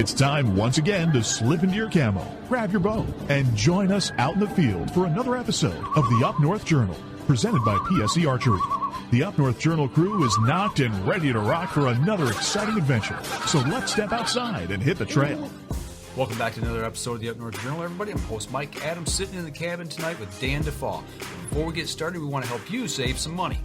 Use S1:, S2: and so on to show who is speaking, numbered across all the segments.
S1: It's time once again to slip into your camo, grab your bow, and join us out in the field for another episode of the Up North Journal, presented by PSE Archery. The Up North Journal crew is knocked and ready to rock for another exciting adventure, so let's step outside and hit the trail.
S2: Welcome back to another episode of the Up North Journal, everybody. I'm host Mike Adams, sitting in the cabin tonight with Dan DeFaw. Before we get started, we want to help you save some money.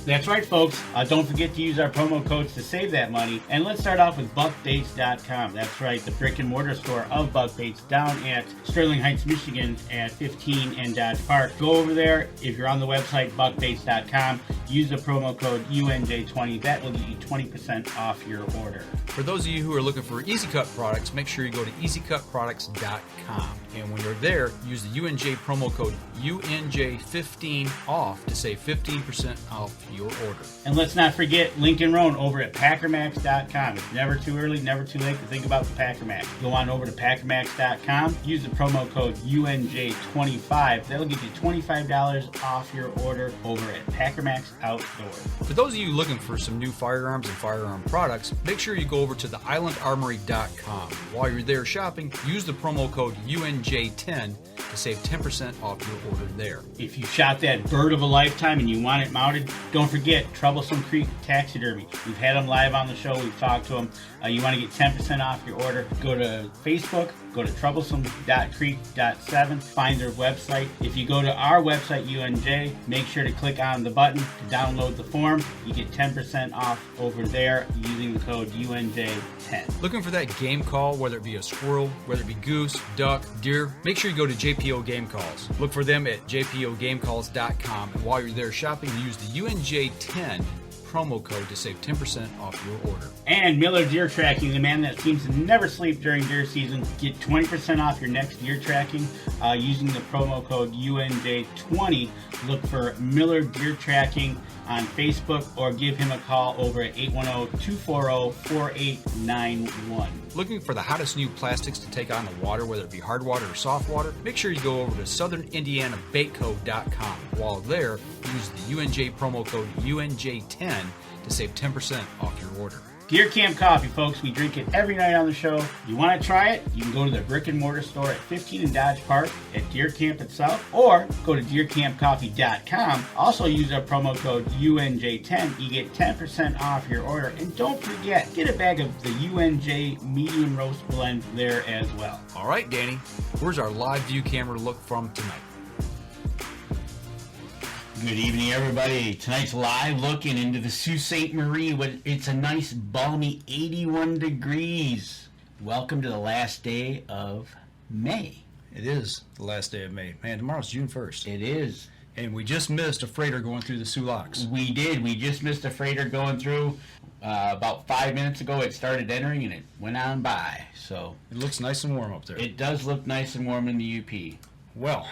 S3: That's right, folks. Don't forget to use our promo codes to save that money. And let's start off with buckbaits.com. That's right, the brick and mortar store of Buck Baits down at Sterling Heights, Michigan at 15 and Dodge Park. Go over there. If you're on the website, buckbaits.com, use the promo code UNJ20. That will get you 20% off your order.
S2: For those of you who are looking for Easy Cut products, make sure you go to easycutproducts.com. And when you're there, use the UNJ promo code UNJ15 off to save 15% off your order.
S3: And let's not forget Lincoln Roan over at packermax.com. It's never too early, never too late to think about the Packer Max. Go on over to packermax.com, use the promo code UNJ25. That'll get you $25 off your order over at Packer Max Outdoors.
S2: For those of you looking for some new firearms and firearm products, make sure you go over to theislandarmory.com. While you're there shopping, use the promo code UNJ10 to save 10% off your order there.
S3: If you shot that bird of a lifetime and you want it mounted, don't forget Troublesome Creek Taxidermy. We've had them live on the show. We've talked to them. You want to get 10% off your order, go to Facebook, go to troublesome.creek.7, find their website. If you go to our website, UNJ, make sure to click on the button to download the form. You get 10% off over there using the code UNJ10.
S2: Looking for that game call, whether it be a squirrel, whether it be goose, duck, deer, make sure you go to JPO Game Calls. Look for them at jpogamecalls.com, and while you're there shopping, use the UNJ10 promo code to save 10% off your order.
S3: And Miller Deer Tracking, the man that seems to never sleep during deer season. Get 20% off your next deer tracking using the promo code UNJ20. Look for Miller Deer Tracking on Facebook or give him a call over at 810-240-4891.
S2: Looking for the hottest new plastics to take on the water, whether it be hard water or soft water? Make sure you go over to southernindianabaitco.com. While there, use the UNJ promo code UNJ10 to save 10% off your order.
S3: Deer Camp Coffee, folks. We drink it every night on the show. You want to try it? You can go to the brick and mortar store at 15 and Dodge Park at Deer Camp itself, or go to deercampcoffee.com. Also use our promo code UNJ10. You get 10% off your order. And don't forget, get a bag of the UNJ medium roast blend there as well.
S2: All right, Danny, where's our live view camera look from tonight?
S3: Good evening, everybody. Tonight's live looking into the Sault Ste. Marie. It's a nice, balmy 81 degrees. Welcome to the last day of May.
S2: It is the last day of May. Man, tomorrow's June 1st.
S3: It is.
S2: And we just missed a freighter going through the Soo Locks.
S3: We did. We just missed a freighter going through. About 5 minutes ago, it started entering, and it went on by. So
S2: it looks nice and warm up there.
S3: It does look nice and warm in the UP.
S2: Well,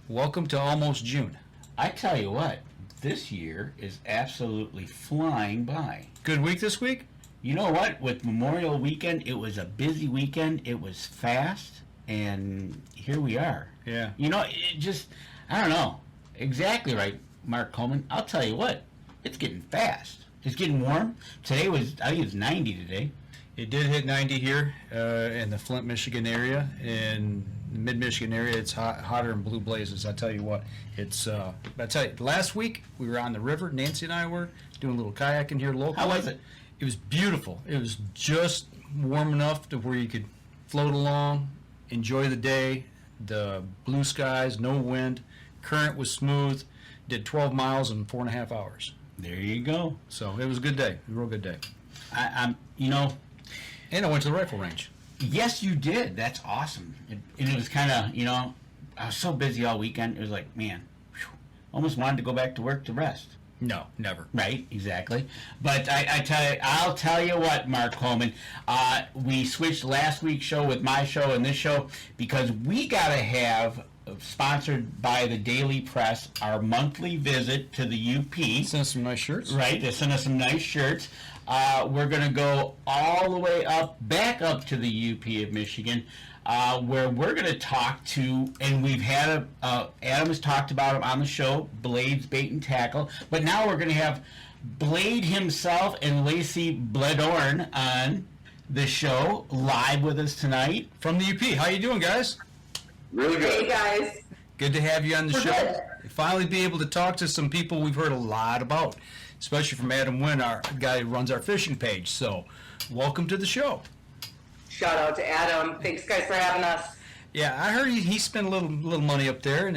S2: welcome to almost June.
S3: I tell you what, this year is absolutely flying by.
S2: Good week this week?
S3: You know what? With Memorial Weekend, it was a busy weekend. It was fast, and here we are.
S2: Yeah.
S3: You know, it just, I don't know. Exactly right, Mark Coleman. I'll tell you what, it's getting fast. It's getting warm. Today was, I think it was 90 today.
S2: It did hit 90 here in the Flint, Michigan area. In the mid-Michigan area, it's hotter than blue blazes. I tell you what, it's. I tell you, last week we were on the river. Nancy and I were doing a little kayaking here locally.
S3: How was it?
S2: It was beautiful. It was just warm enough to where you could float along, enjoy the day. The blue skies, no wind, current was smooth. Did 12 miles in 4.5 hours.
S3: There you go.
S2: So it was a good day, a real good day.
S3: I'm, you know.
S2: And I went to the rifle range.
S3: Yes, you did. That's awesome. And it was kind of, you know, I was so busy all weekend. It was like, man, whew, almost wanted to go back to work to rest.
S2: No, never.
S3: Right, exactly. But I'll tell you what, Mark Coleman, we switched last week's show with my show and this show because we got to have, sponsored by the Daily Press, our monthly visit to the UP.
S2: Send us some nice shirts.
S3: Right, they sent us some nice shirts. We're going to go all the way back up to the UP of Michigan, where we're going to talk to, and we've had Adam has talked about him on the show, Blade's Bait and Tackle, but now we're going to have Blade himself and Lacy Bledorn on the show live with us tonight
S2: from the UP. How you doing, guys?
S4: Really good.
S5: Hey, guys.
S2: Good to have you on the
S5: We're
S2: show.
S5: good.
S2: Finally be able to talk to some people we've heard a lot about, especially from Adam Wynn, our guy who runs our fishing page. So, welcome to the show.
S5: Shout out to Adam. Thanks, guys, for having us.
S2: Yeah, I heard he spent a little money up there and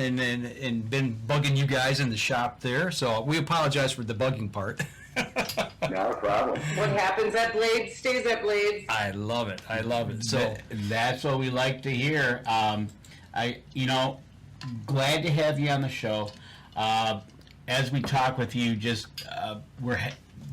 S2: been bugging you guys in the shop there. So we apologize for the bugging part.
S4: Not a problem.
S5: What happens at Blades stays at Blades.
S2: I love it. I love it. So
S3: that's what we like to hear. Glad to have you on the show. As we talk with you,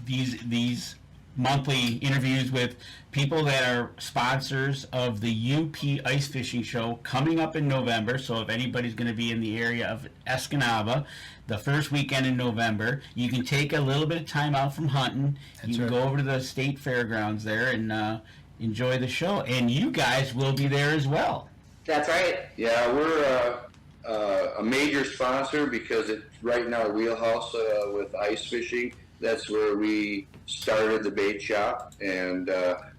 S3: these monthly interviews with people that are sponsors of the UP Ice Fishing Show coming up in November. So if anybody's going to be in the area of Escanaba, the first weekend in November, you can take a little bit of time out from hunting. You can go over to the state fairgrounds there and enjoy the show. And you guys will be there as well.
S5: That's right.
S4: Yeah, we're a major sponsor because it's right in our wheelhouse with ice fishing. That's where we started the bait shop, and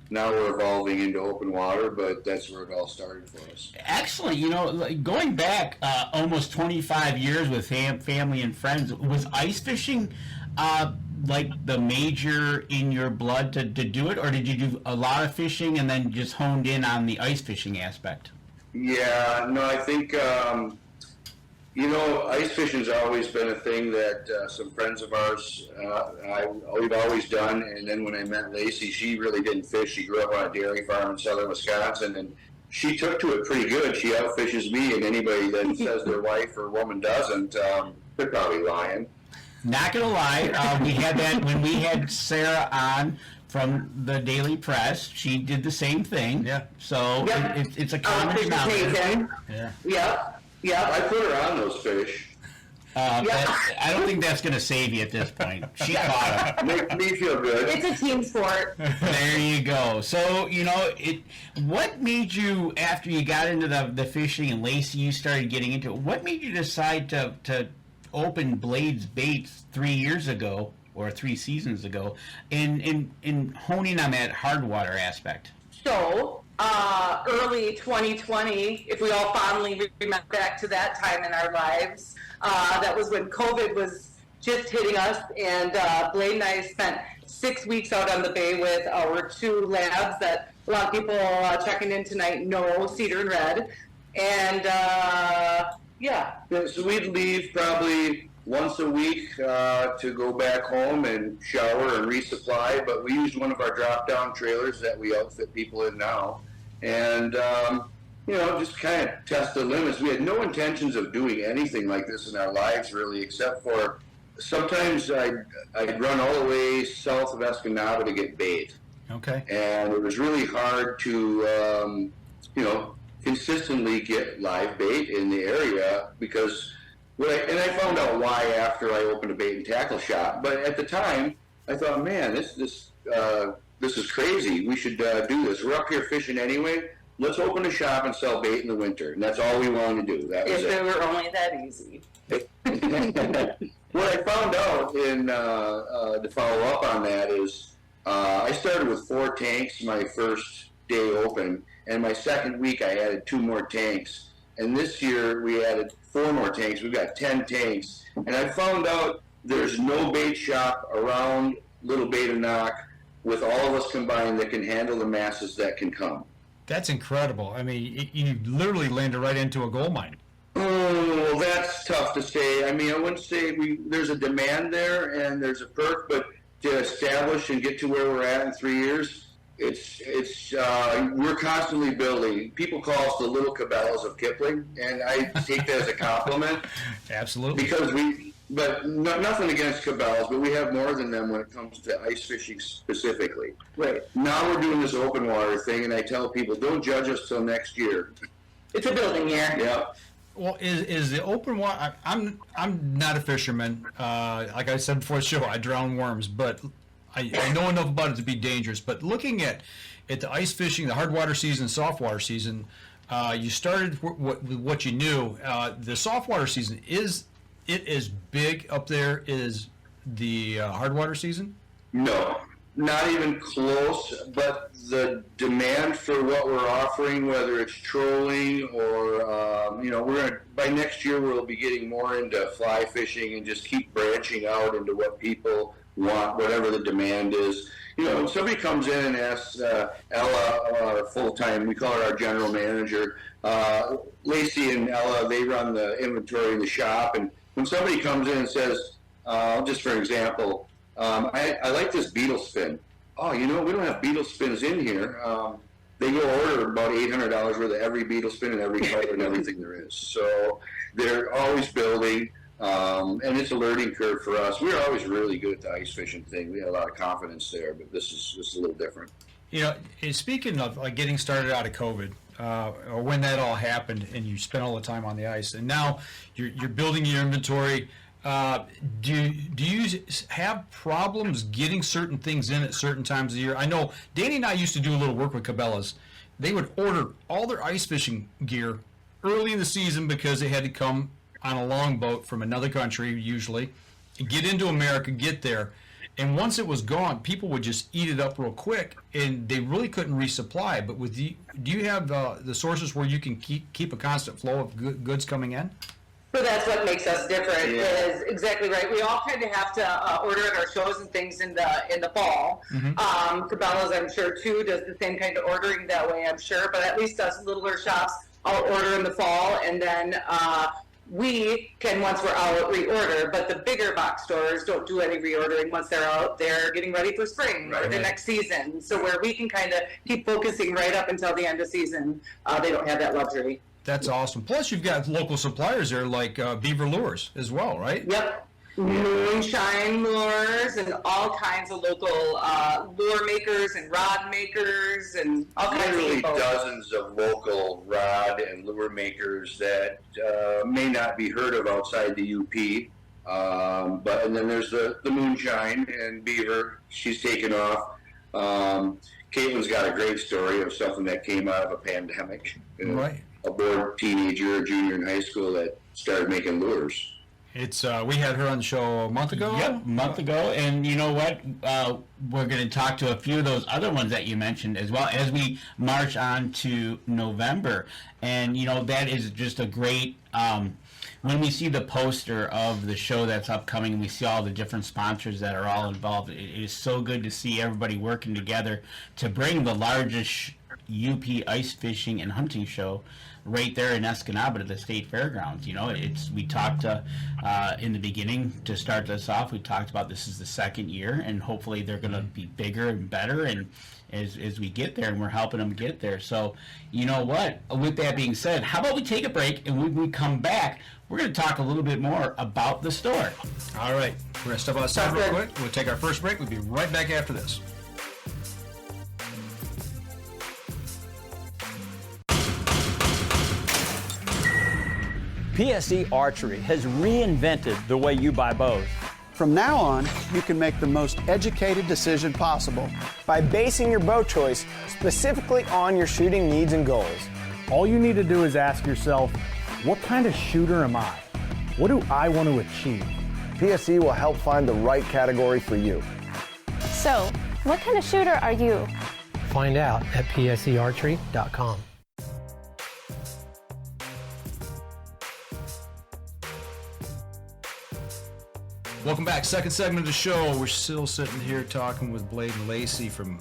S4: now we're evolving into open water, but that's where it all started for us.
S3: Excellent. Going back almost 25 years with family and friends, was ice fishing like the major in your blood to do it, or did you do a lot of fishing and then just honed in on the ice fishing aspect?
S4: Yeah, no, I think, ice fishing's always been a thing that some friends of ours, we've always done. And then when I met Lacy, she really didn't fish. She grew up on a dairy farm in southern Wisconsin, and she took to it pretty good. She outfishes me, and anybody that says their wife or woman doesn't, they're probably lying.
S3: Not going to lie, we had that when we had Sarah on from the Daily Press. She did the same thing.
S2: Yeah.
S3: So
S5: Yep.
S3: it's a common
S5: Amazing.
S2: yeah.
S5: Yep.
S4: I put her on those fish.
S3: I don't think that's going to save you at this point. She caught him.
S4: Make me feel good.
S5: It's a team sport.
S3: There you go. So, what made you, after you got into the fishing and Lacy, you started getting into it, what made you decide to open Blades Baits 3 years ago, or 3 seasons ago, in honing on that hard water aspect?
S5: So, early 2020, if we all fondly remember back to that time in our lives, that was when COVID was just hitting us, and Blade and I spent 6 weeks out on the bay with our 2 labs that a lot of people checking in tonight know, Cedar and Red. And, yeah.
S4: So we'd leave probably once a week to go back home and shower and resupply, but we used one of our drop-down trailers that we outfit people in now, and just kind of test the limits. We had no intentions of doing anything like this in our lives, really, except for sometimes I'd run all the way south of Escanaba to get bait.
S2: Okay.
S4: And it was really hard to, consistently get live bait in the area because, and I found out why after I opened a bait and tackle shop. But at the time, I thought, man, this is crazy. We should do this. We're up here fishing anyway. Let's open a shop and sell bait in the winter. And that's all we wanted to do. That was
S5: if
S4: it.
S5: it were only that easy.
S4: What I found out to follow up on that is I started with 4 tanks my first day open, and my second week I added 2 more tanks. And this year we added 4 more tanks. We've got 10 tanks. And I found out there's no bait shop around Little Bait and Knock with all of us combined that can handle the masses that can come.
S2: That's incredible. I mean, you literally landed right into a gold mine.
S4: Oh, that's tough to say. I mean, I wouldn't say there's a demand there and there's a perk, but to establish and get to where we're at in 3 years, we're constantly building. People call us the little Cabela's of Kipling, and I take that as a compliment.
S2: Absolutely.
S4: Because nothing against Cabela's, but we have more than them when it comes to ice fishing specifically.
S5: Right.
S4: Now we're doing this open water thing, and I tell people, don't judge us till next year.
S5: It's a building year.
S4: Yeah.
S2: Well, is the open water? I'm not a fisherman. Like I said before the show, I drown worms, but I know enough about it to be dangerous. But looking at the ice fishing, the hard water season, soft water season, you started with what you knew. The soft water season is big up there. Is the hard water season?
S4: No, Not even close, but the demand for what we're offering, whether it's trolling or, we're going to, by next year, we'll be getting more into fly fishing and just keep branching out into what people want, whatever the demand is. When somebody comes in and asks Ella, our full-time, we call her our general manager, Lacy and Ella, they run the inventory in the shop, and when somebody comes in and says, just for example, I like this beetle spin. Oh, we don't have beetle spins in here. They go order about $800 worth of every beetle spin and every color and everything there is. So they're always building, and it's a learning curve for us. We were always really good at the ice fishing thing. We had a lot of confidence there, but this is a little different.
S2: Speaking of like getting started out of COVID, or when that all happened, and you spent all the time on the ice, and now you're building your inventory. Do you have problems getting certain things in at certain times of the year? I know Danny and I used to do a little work with Cabela's. They would order all their ice fishing gear early in the season because they had to come on a longboat from another country usually, and get into America, get there. And once it was gone, people would just eat it up real quick, and they really couldn't resupply. But do you have the sources where you can keep a constant flow of goods coming in?
S5: So that's what makes us different.
S4: Yeah.
S5: Is exactly right. We all kind of have to order at our shows and things in the fall.
S2: Mm-hmm.
S5: Cabela's, I'm sure too, does the same kind of ordering that way. I'm sure, but at least us littler shops all order in the fall, and then we can, once we're out, reorder. But the bigger box stores don't do any reordering once they're out. They're getting ready for spring or the next season. So where we can kind of keep focusing right up until the end of season, they don't have that luxury.
S2: That's awesome. Plus, you've got local suppliers there like Beaver Lures as well, right?
S5: Yep. Moonshine lures and all kinds of local lure makers and rod makers and all kinds of
S4: Literally
S5: people.
S4: dozens of local rod and lure makers that may not be heard of outside the UP. And then there's the Moonshine and Beaver. She's taken off. Caitlin's got a great story of something that came out of a pandemic.
S2: Right.
S4: A bored teenager or junior in high school that started making lures.
S2: It's we had her on the show a month ago.
S3: Yep, a month ago. And you know what? We're going to talk to a few of those other ones that you mentioned as well as we march on to November. And, that is just a great... when we see the poster of the show that's upcoming and we see all the different sponsors that are all involved, it is so good to see everybody working together to bring the largest UP ice fishing and hunting show right there in Escanaba to the state fairgrounds. We talked in the beginning to start this off. We talked about this is the second year, and hopefully they're going to be bigger and better. And as we get there, and we're helping them get there. So, you know what? With that being said, how about we take a break, and when we come back, we're going to talk a little bit more about the store.
S2: All right, we're going to step outside real quick. We'll take our first break. We'll be right back after this.
S6: PSE Archery has reinvented the way you buy bows.
S7: From now on, you can make the most educated decision possible
S8: by basing your bow choice specifically on your shooting needs and goals.
S9: All you need to do is ask yourself, what kind of shooter am I? What do I want to achieve?
S8: PSE will help find the right category for you.
S10: So, what kind of shooter are you?
S11: Find out at psearchery.com.
S2: Welcome back. Second segment of the show. We're still sitting here talking with Blade and Lacy from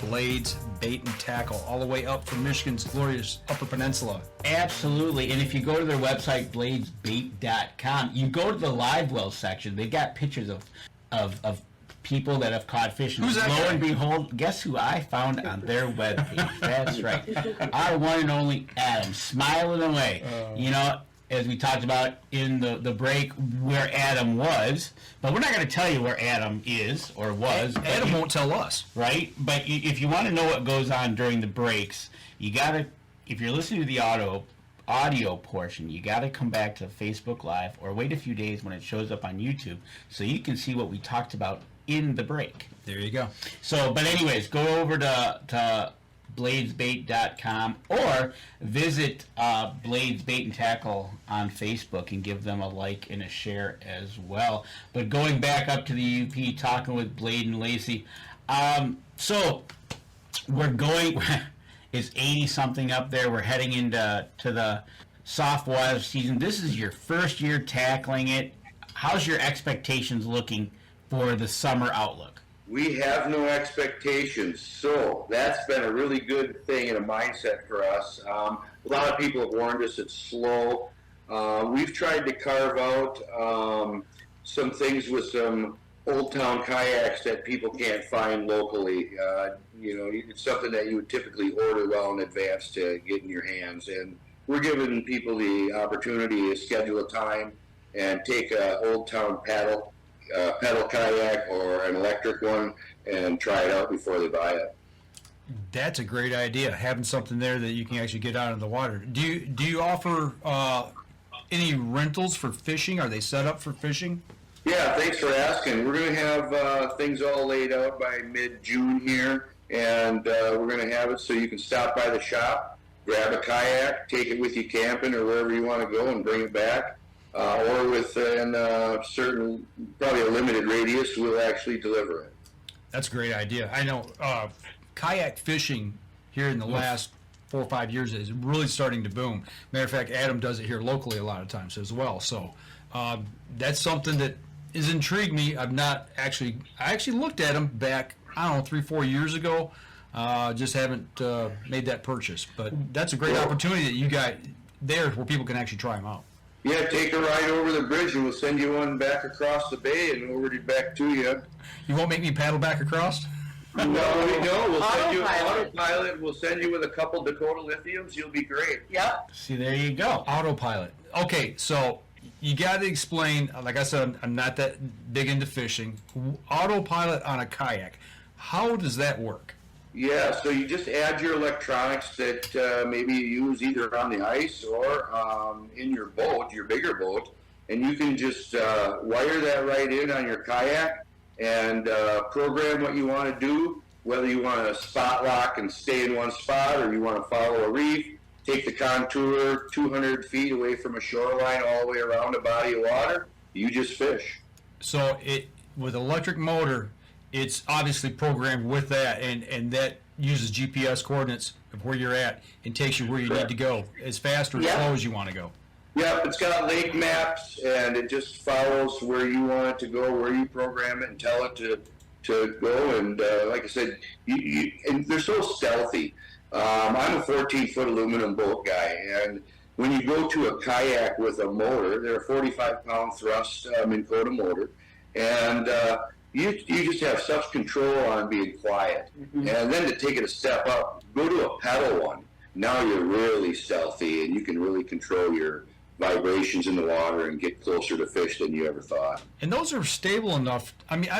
S2: Blades, Bait and Tackle, all the way up from Michigan's glorious Upper Peninsula.
S3: Absolutely. And if you go to their website, bladesbait.com, you go to the live well section. They got pictures of people that have caught fish.
S2: Who's that
S3: Lo
S2: guy?
S3: and behold, guess who I found on their webpage? That's right. Our one and only Adam, smiling away. As we talked about in the break, where Adam was, but we're not going to tell you where Adam is or was.
S2: Adam won't tell us.
S3: Right? But if you want to know what goes on during the breaks, you got to, if you're listening to the audio portion, you got to come back to Facebook Live or wait a few days when it shows up on YouTube so you can see what we talked about in the break.
S2: There you go.
S3: So, but anyways, go over to bladesbait.com or visit Blades Bait and Tackle on Facebook and give them a like and a share as well. But going back up to the UP, talking with Blade and Lacy, So we're going. It's 80-something up there. We're heading into the soft water season. This is your first year tackling it. How's your expectations looking for the summer outlook?
S4: We have no expectations, so that's been a really good thing and a mindset for us. A lot of people have warned us it's slow. We've tried to carve out some things with some Old Town kayaks that people can't find locally. It's something that you would typically order well in advance to get in your hands. And we're giving people the opportunity to schedule a time and take a Old Town pedal kayak or an electric one and try it out before they buy it.
S2: That's a great idea, having something there that you can actually get out in the water. Do you offer any rentals for fishing? Are they set up for fishing?
S4: Yeah, thanks for asking. We're going to have things all laid out by mid-June here, and we're going to have it so you can stop by the shop, grab a kayak, take it with you camping or wherever you want to go and bring it back. Or within certain, probably a limited radius, we'll actually deliver it.
S2: That's a great idea. I know kayak fishing here in the last 4 or 5 years is really starting to boom. Matter of fact, Adam does it here locally a lot of times as well. So that's something that has intrigued me. I actually looked at them back, 3-4 years ago. Just haven't made that purchase. But that's a great opportunity that you got there where people can actually try them out.
S4: Yeah, take a ride over the bridge and we'll send you one back across the bay and over back to you.
S2: You won't make me paddle back across?
S4: No, we'll send you an autopilot. We'll send you with a couple Dakota lithiums. You'll be great.
S5: Yep.
S3: See, there you go.
S2: Autopilot. Okay, so you got to explain, like I said, I'm not that big into fishing. Autopilot on a kayak, how does that work?
S4: Yeah, so you just add your electronics that maybe you use either on the ice or in your boat, your bigger boat, and you can just wire that right in on your kayak and program what you want to do, whether you want to spot lock and stay in one spot or you want to follow a reef, take the contour 200 feet away from a shoreline all the way around a body of water, you just fish.
S2: So with electric motor, it's obviously programmed with that, and that uses GPS coordinates of where you're at and takes you where you need to go, as fast or as slow as you want to go.
S4: Yeah, it's got lake maps, and it just follows where you want it to go, where you program it and tell it to go. And like I said, and they're so stealthy. I'm a 14-foot aluminum boat guy, and when you go to a kayak with a motor, they're a 45-pound thrust Minn Kota motor, and you just have such control on being quiet. Mm-hmm. And then to take it a step up, go to a pedal one. Now you're really stealthy, and you can really control your vibrations in the water and get closer to fish than you ever thought.
S2: And those are stable enough. I mean,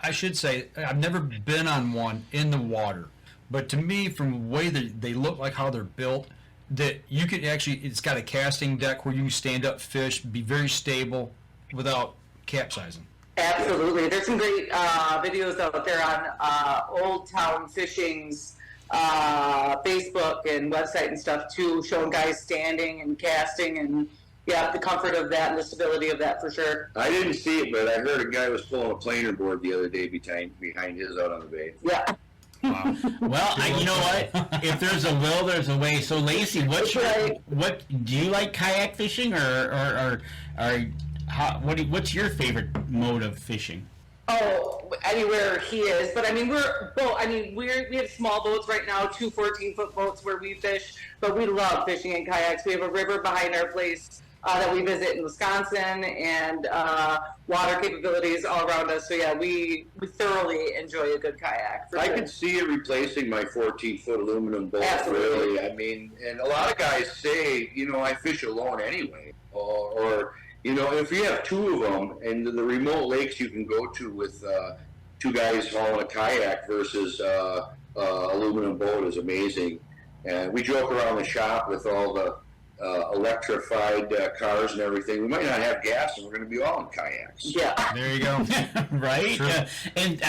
S2: I should say, I've never been on one in the water. But to me, from the way that they look, like how they're built, that you could actually, it's got a casting deck where you can stand up, fish, be very stable without capsizing.
S5: Absolutely. There's some great videos out there on Old Town Fishing's Facebook and website and stuff too, showing guys standing and casting, and the comfort of that and the stability of that for sure.
S4: I didn't see it, but I heard a guy was pulling a planer board the other day behind his out on the bay.
S5: Yeah.
S3: Wow. Well, you know what? If there's a will, there's a way. So, Lacy, what do you like kayak fishing, or what's your favorite mode of fishing?
S5: Oh, anywhere he is. But I mean, we have small boats right now, 2 14-foot boats where we fish, but we love fishing in kayaks. We have a river behind our place that we visit in Wisconsin, and water capabilities all around us. So yeah, we thoroughly enjoy a good kayak.
S4: I could see it replacing my 14-foot aluminum boat.
S5: Absolutely.
S4: Really. I mean, and a lot of guys say, I fish alone anyway, or if you have 2 of them, and the remote lakes you can go to with 2 guys hauling a kayak versus aluminum boat is amazing. And we joke around the shop with all the electrified cars and everything. We might not have gas, and we're going to be all in kayaks.
S5: Yeah.
S2: There you go.
S3: Right? And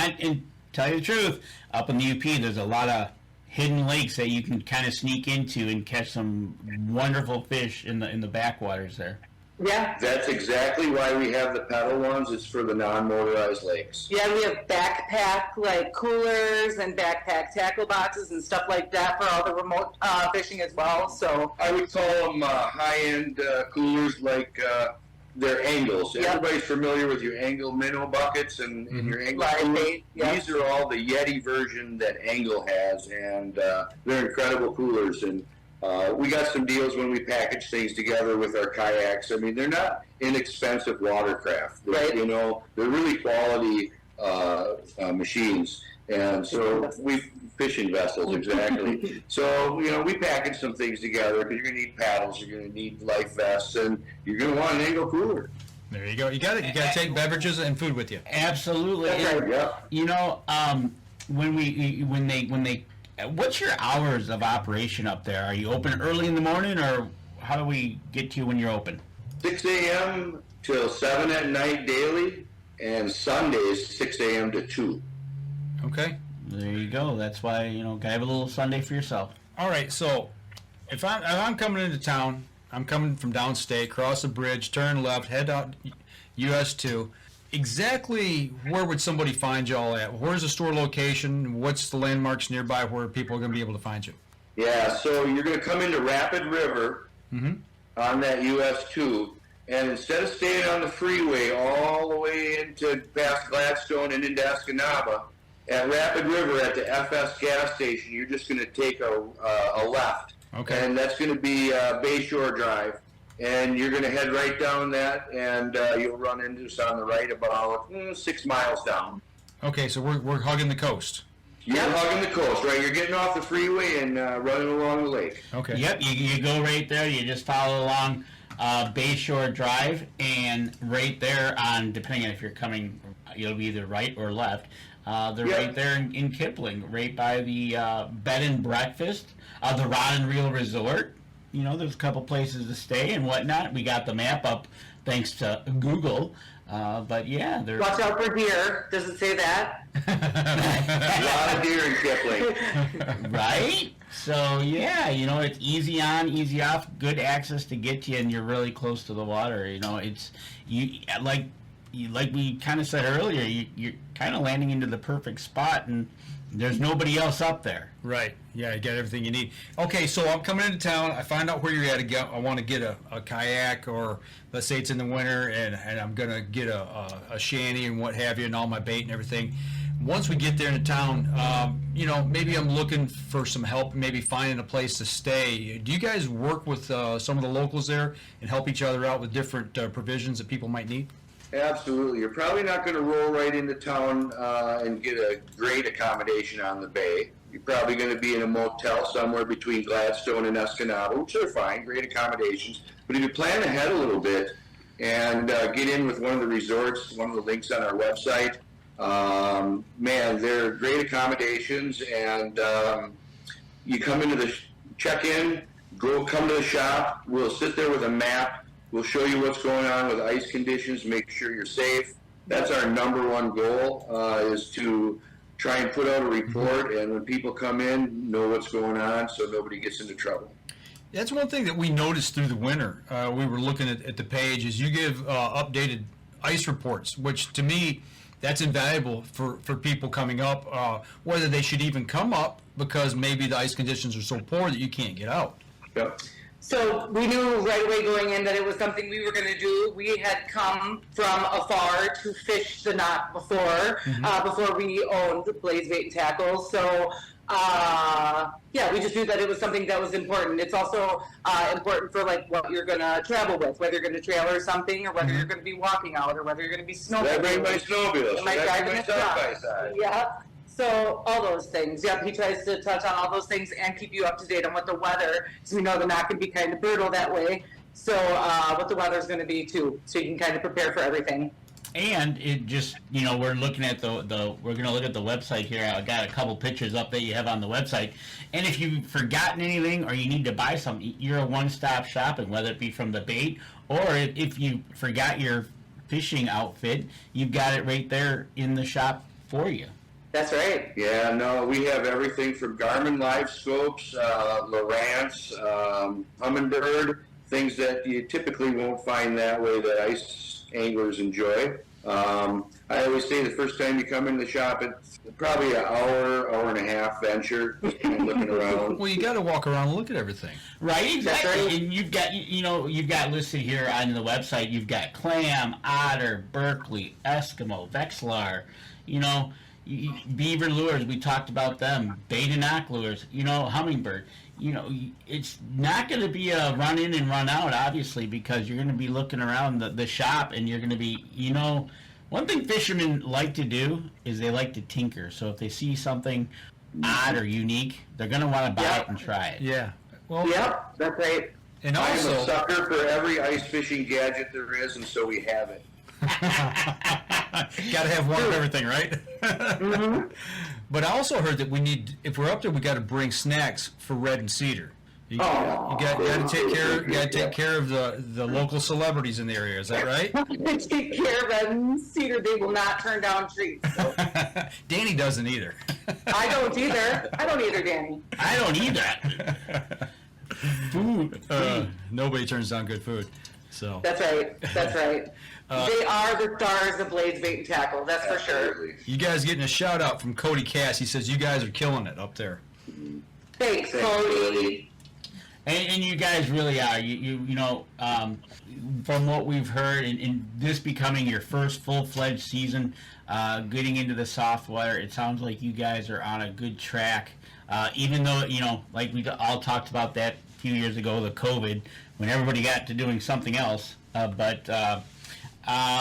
S3: tell you the truth, up in the UP, there's a lot of hidden lakes that you can kind of sneak into and catch some wonderful fish in the backwaters there.
S5: Yeah.
S4: That's exactly why we have the pedal ones. It's for the non-motorized lakes.
S5: Yeah, we have backpack like coolers and backpack tackle boxes and stuff like that for all the remote fishing as well. So
S4: I would call them high-end coolers, like they're angles.
S5: Yep.
S4: Everybody's familiar with your angle minnow buckets and your angle coolers.
S5: Yep.
S4: These are all the Yeti version that Angle has, and they're incredible coolers. And we got some deals when we package things together with our kayaks. I mean, they're not inexpensive watercraft. Right. You know, they're really quality machines. And so fishing vessels, exactly. So, you know, we package some things together because you're going to need paddles, you're going to need life vests, and you're going to want an Angle cooler.
S2: There you go. You got to take beverages and food with you.
S3: Absolutely.
S4: Right, yeah.
S3: You know, when they what's your hours of operation up there? Are you open early in the morning, or how do we get to you when you're open?
S4: 6 a.m. till 7 at night daily, and Sundays 6 a.m. to 2.
S2: Okay.
S3: There you go. That's why, you know, gotta have a little Sunday for yourself.
S2: All right. So if I'm coming into town, I'm coming from downstate, cross the bridge, turn left, head out US 2. Exactly where would somebody find y'all at? Where's the store location? What's the landmarks nearby where people are going to be able to find you?
S4: Yeah, so you're going to come into Rapid River on that US 2, and instead of staying on the freeway all the way into past Gladstone and into Escanaba, at Rapid River at the FS gas station, you're just going to take a left.
S2: Okay.
S4: And that's going to be Bayshore Drive. And you're going to head right down that, and you'll run into us on the right about 6 miles down.
S2: Okay, so we're hugging the coast.
S4: You're hugging the coast, right? You're getting off the freeway and running along the lake.
S2: Okay.
S3: Yep, you go right there. You just follow along Bayshore Drive, and right there on, depending on if you're coming, you'll be either right or left. They're right there in Kipling, right by the bed and breakfast, the Rod and Reel Resort. You know, there's a couple places to stay and whatnot. We got the map up thanks to Google. But yeah, there's...
S5: Watch out for deer. Does it say that?
S4: A lot of deer in Kipling.
S3: Right? So yeah, you know, it's easy on, easy off, good access to get to you, and you're really close to the water. You know, it's like we kind of said earlier, you're kind of landing into the perfect spot, and there's nobody else up there.
S2: Right. Yeah, you got everything you need. Okay, so I'm coming into town. I find out where you're at. I want to get a kayak, or let's say it's in the winter, and I'm going to get a shanty and what have you, and all my bait and everything. Once we get there into town, you know, maybe I'm looking for some help, maybe finding a place to stay. Do you guys work with some of the locals there and help each other out with different provisions that people might need?
S4: Absolutely. You're probably not going to roll right into town and get a great accommodation on the bay. You're probably going to be in a motel somewhere between Gladstone and Escanaba, which are fine, great accommodations. But if you plan ahead a little bit and get in with one of the resorts, one of the links on our website, man, they're great accommodations. And you come into the check-in, come to the shop. We'll sit there with a map. We'll show you what's going on with ice conditions, make sure you're safe. That's our number one goal, is to try and put out a report, and when people come in, know what's going on so nobody gets into trouble.
S2: That's one thing that we noticed through the winter. We were looking at the page, is you give updated ice reports, which to me, that's invaluable for people coming up, whether they should even come up because maybe the ice conditions are so poor that you can't get out.
S4: Yep.
S5: So we knew right away going in that it was something we were going to do. We had come from afar to fish the knot before, before we owned Blaze Bait and Tackle. So, yeah, we just knew that it was something that was important. It's also important for like what you're going to travel with, whether you're going to trailer something, or whether you're going to be walking out, or whether you're going to be snowmobiling.
S4: Should I bring my snowmobile? Should I bring my side-by-side?
S5: Yeah. So all those things. Yep, he tries to touch on all those things and keep you up to date on what the weather, so we know the knot can be kind of brutal that way. So what the weather's going to be too, so you can kind of prepare for everything.
S3: And it just, you know, we're looking at we're going to look at the website here. I got a couple pictures up that you have on the website. And if you've forgotten anything or you need to buy something, you're a one-stop shopping, whether it be from the bait, or if you forgot your fishing outfit, you've got it right there in the shop for you.
S5: That's right.
S4: Yeah, no, we have everything from Garmin Live Scopes, Lowrance, Humminbird, things that you typically won't find that way that ice anglers enjoy. I always say the first time you come in the shop, it's probably an hour and a half venture and looking around.
S2: Well, you got to walk around and look at everything.
S3: Right, exactly. And you've got, you've got listed here on the website, you've got clam, otter, Berkeley, Eskimo, Vexilar, beaver lures, we talked about them, bait and knock lures, hummingbird. It's not going to be a run in and run out, obviously, because you're going to be looking around the shop and you're going to be, one thing fishermen like to do is they like to tinker. So if they see something odd or unique, they're going to want to buy it and try it.
S2: Yeah. Well,
S5: yep, that's right.
S2: And also,
S4: I'm a sucker for every ice fishing gadget there is, and so we have it.
S2: Got to have one of everything, right? Mm-hmm. But I also heard that if we're up there, we got to bring snacks for Red and Cedar. You got to take care of the local celebrities in the area. Is that right?
S5: Take care of Red and Cedar. They will not turn down treats. So.
S2: Danny doesn't either.
S5: I don't either. Danny.
S3: I don't either.
S2: Food. Nobody turns down good food. So
S5: that's right. They are the stars of Blade's Bait and Tackle. That's for sure.
S2: You guys getting a shout out from Cody Cass. He says you guys are killing it up there.
S5: Thanks, Cody.
S3: And you guys really are. From what we've heard, in this becoming your first full-fledged season, getting into the soft water, it sounds like you guys are on a good track. Even though, like we all talked about that a few years ago, the COVID, when everybody got to doing something else. But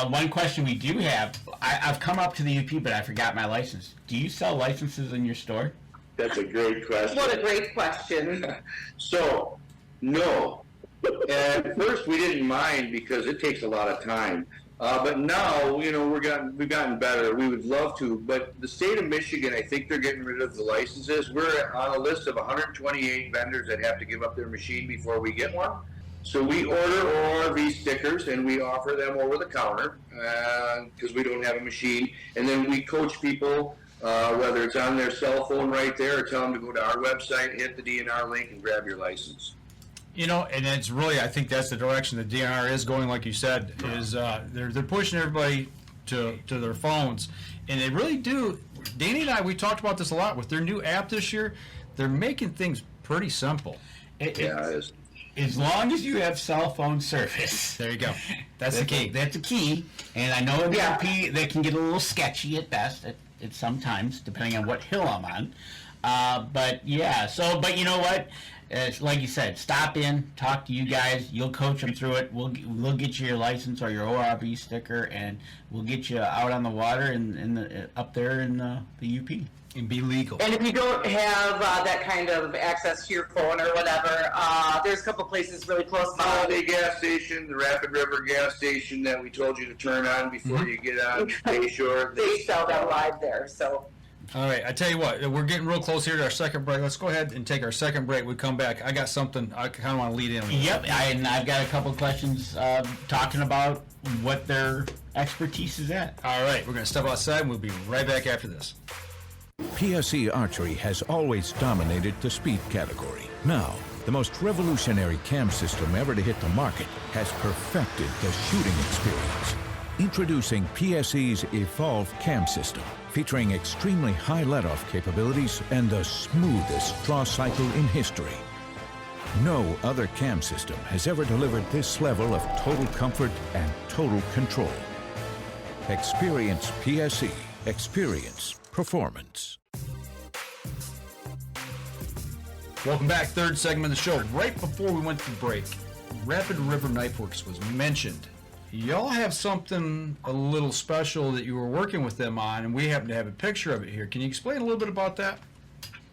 S3: one question we do have, I've come up to the UP, but I forgot my license. Do you sell licenses in your store?
S4: That's a great question.
S5: What a great question.
S4: So, no. At first, we didn't mind because it takes a lot of time. But now, we've gotten better. We would love to. But the state of Michigan, I think they're getting rid of the licenses. We're on a list of 128 vendors that have to give up their machine before we get one. So we order ORV stickers, and we offer them over the counter because we don't have a machine. And then we coach people, whether it's on their cell phone right there or tell them to go to our website, hit the DNR link, and grab your license.
S2: And it's really, I think that's the direction the DNR is going, like you said, is they're pushing everybody to their phones. And they really do. Danny and I, we talked about this a lot. With their new app this year, they're making things pretty simple.
S4: It is.
S3: As long as you have cell phone service.
S2: There you go. That's the key.
S3: That's the key. And I know in the UP they can get a little sketchy at best at sometimes, depending on what hill I'm on. But you know what? Like you said, stop in, talk to you guys. You'll coach them through it. We'll get you your license or your ORV sticker, and we'll get you out on the water and up there in the UP.
S2: And be legal.
S5: And if you don't have that kind of access to your phone or whatever, there's a couple places really close by.
S4: Holiday gas station, the Rapid River gas station that we told you to turn on before you get on Bayshore.
S5: They sell that live there, so.
S2: All right, I tell you what, we're getting real close here to our second break. Let's go ahead and take our second break. We come back. I got something I kind of want to lead in with.
S3: Yep, I've got a couple of questions talking about what their expertise is at.
S2: All right, we're going to step outside, and we'll be right back after this.
S12: PSE Archery has always dominated the speed category. Now, the most revolutionary cam system ever to hit the market has perfected the shooting experience. Introducing PSE's Evolve Cam System, featuring extremely high let-off capabilities and the smoothest draw cycle in history. No other cam system has ever delivered this level of total comfort and total control. Experience PSE. Experience performance.
S2: Welcome back. Third segment of the show. Right before we went to break, Rapid River Knife Works was mentioned. Y'all have something a little special that you were working with them on, and we happen to have a picture of it here. Can you explain a little bit about that?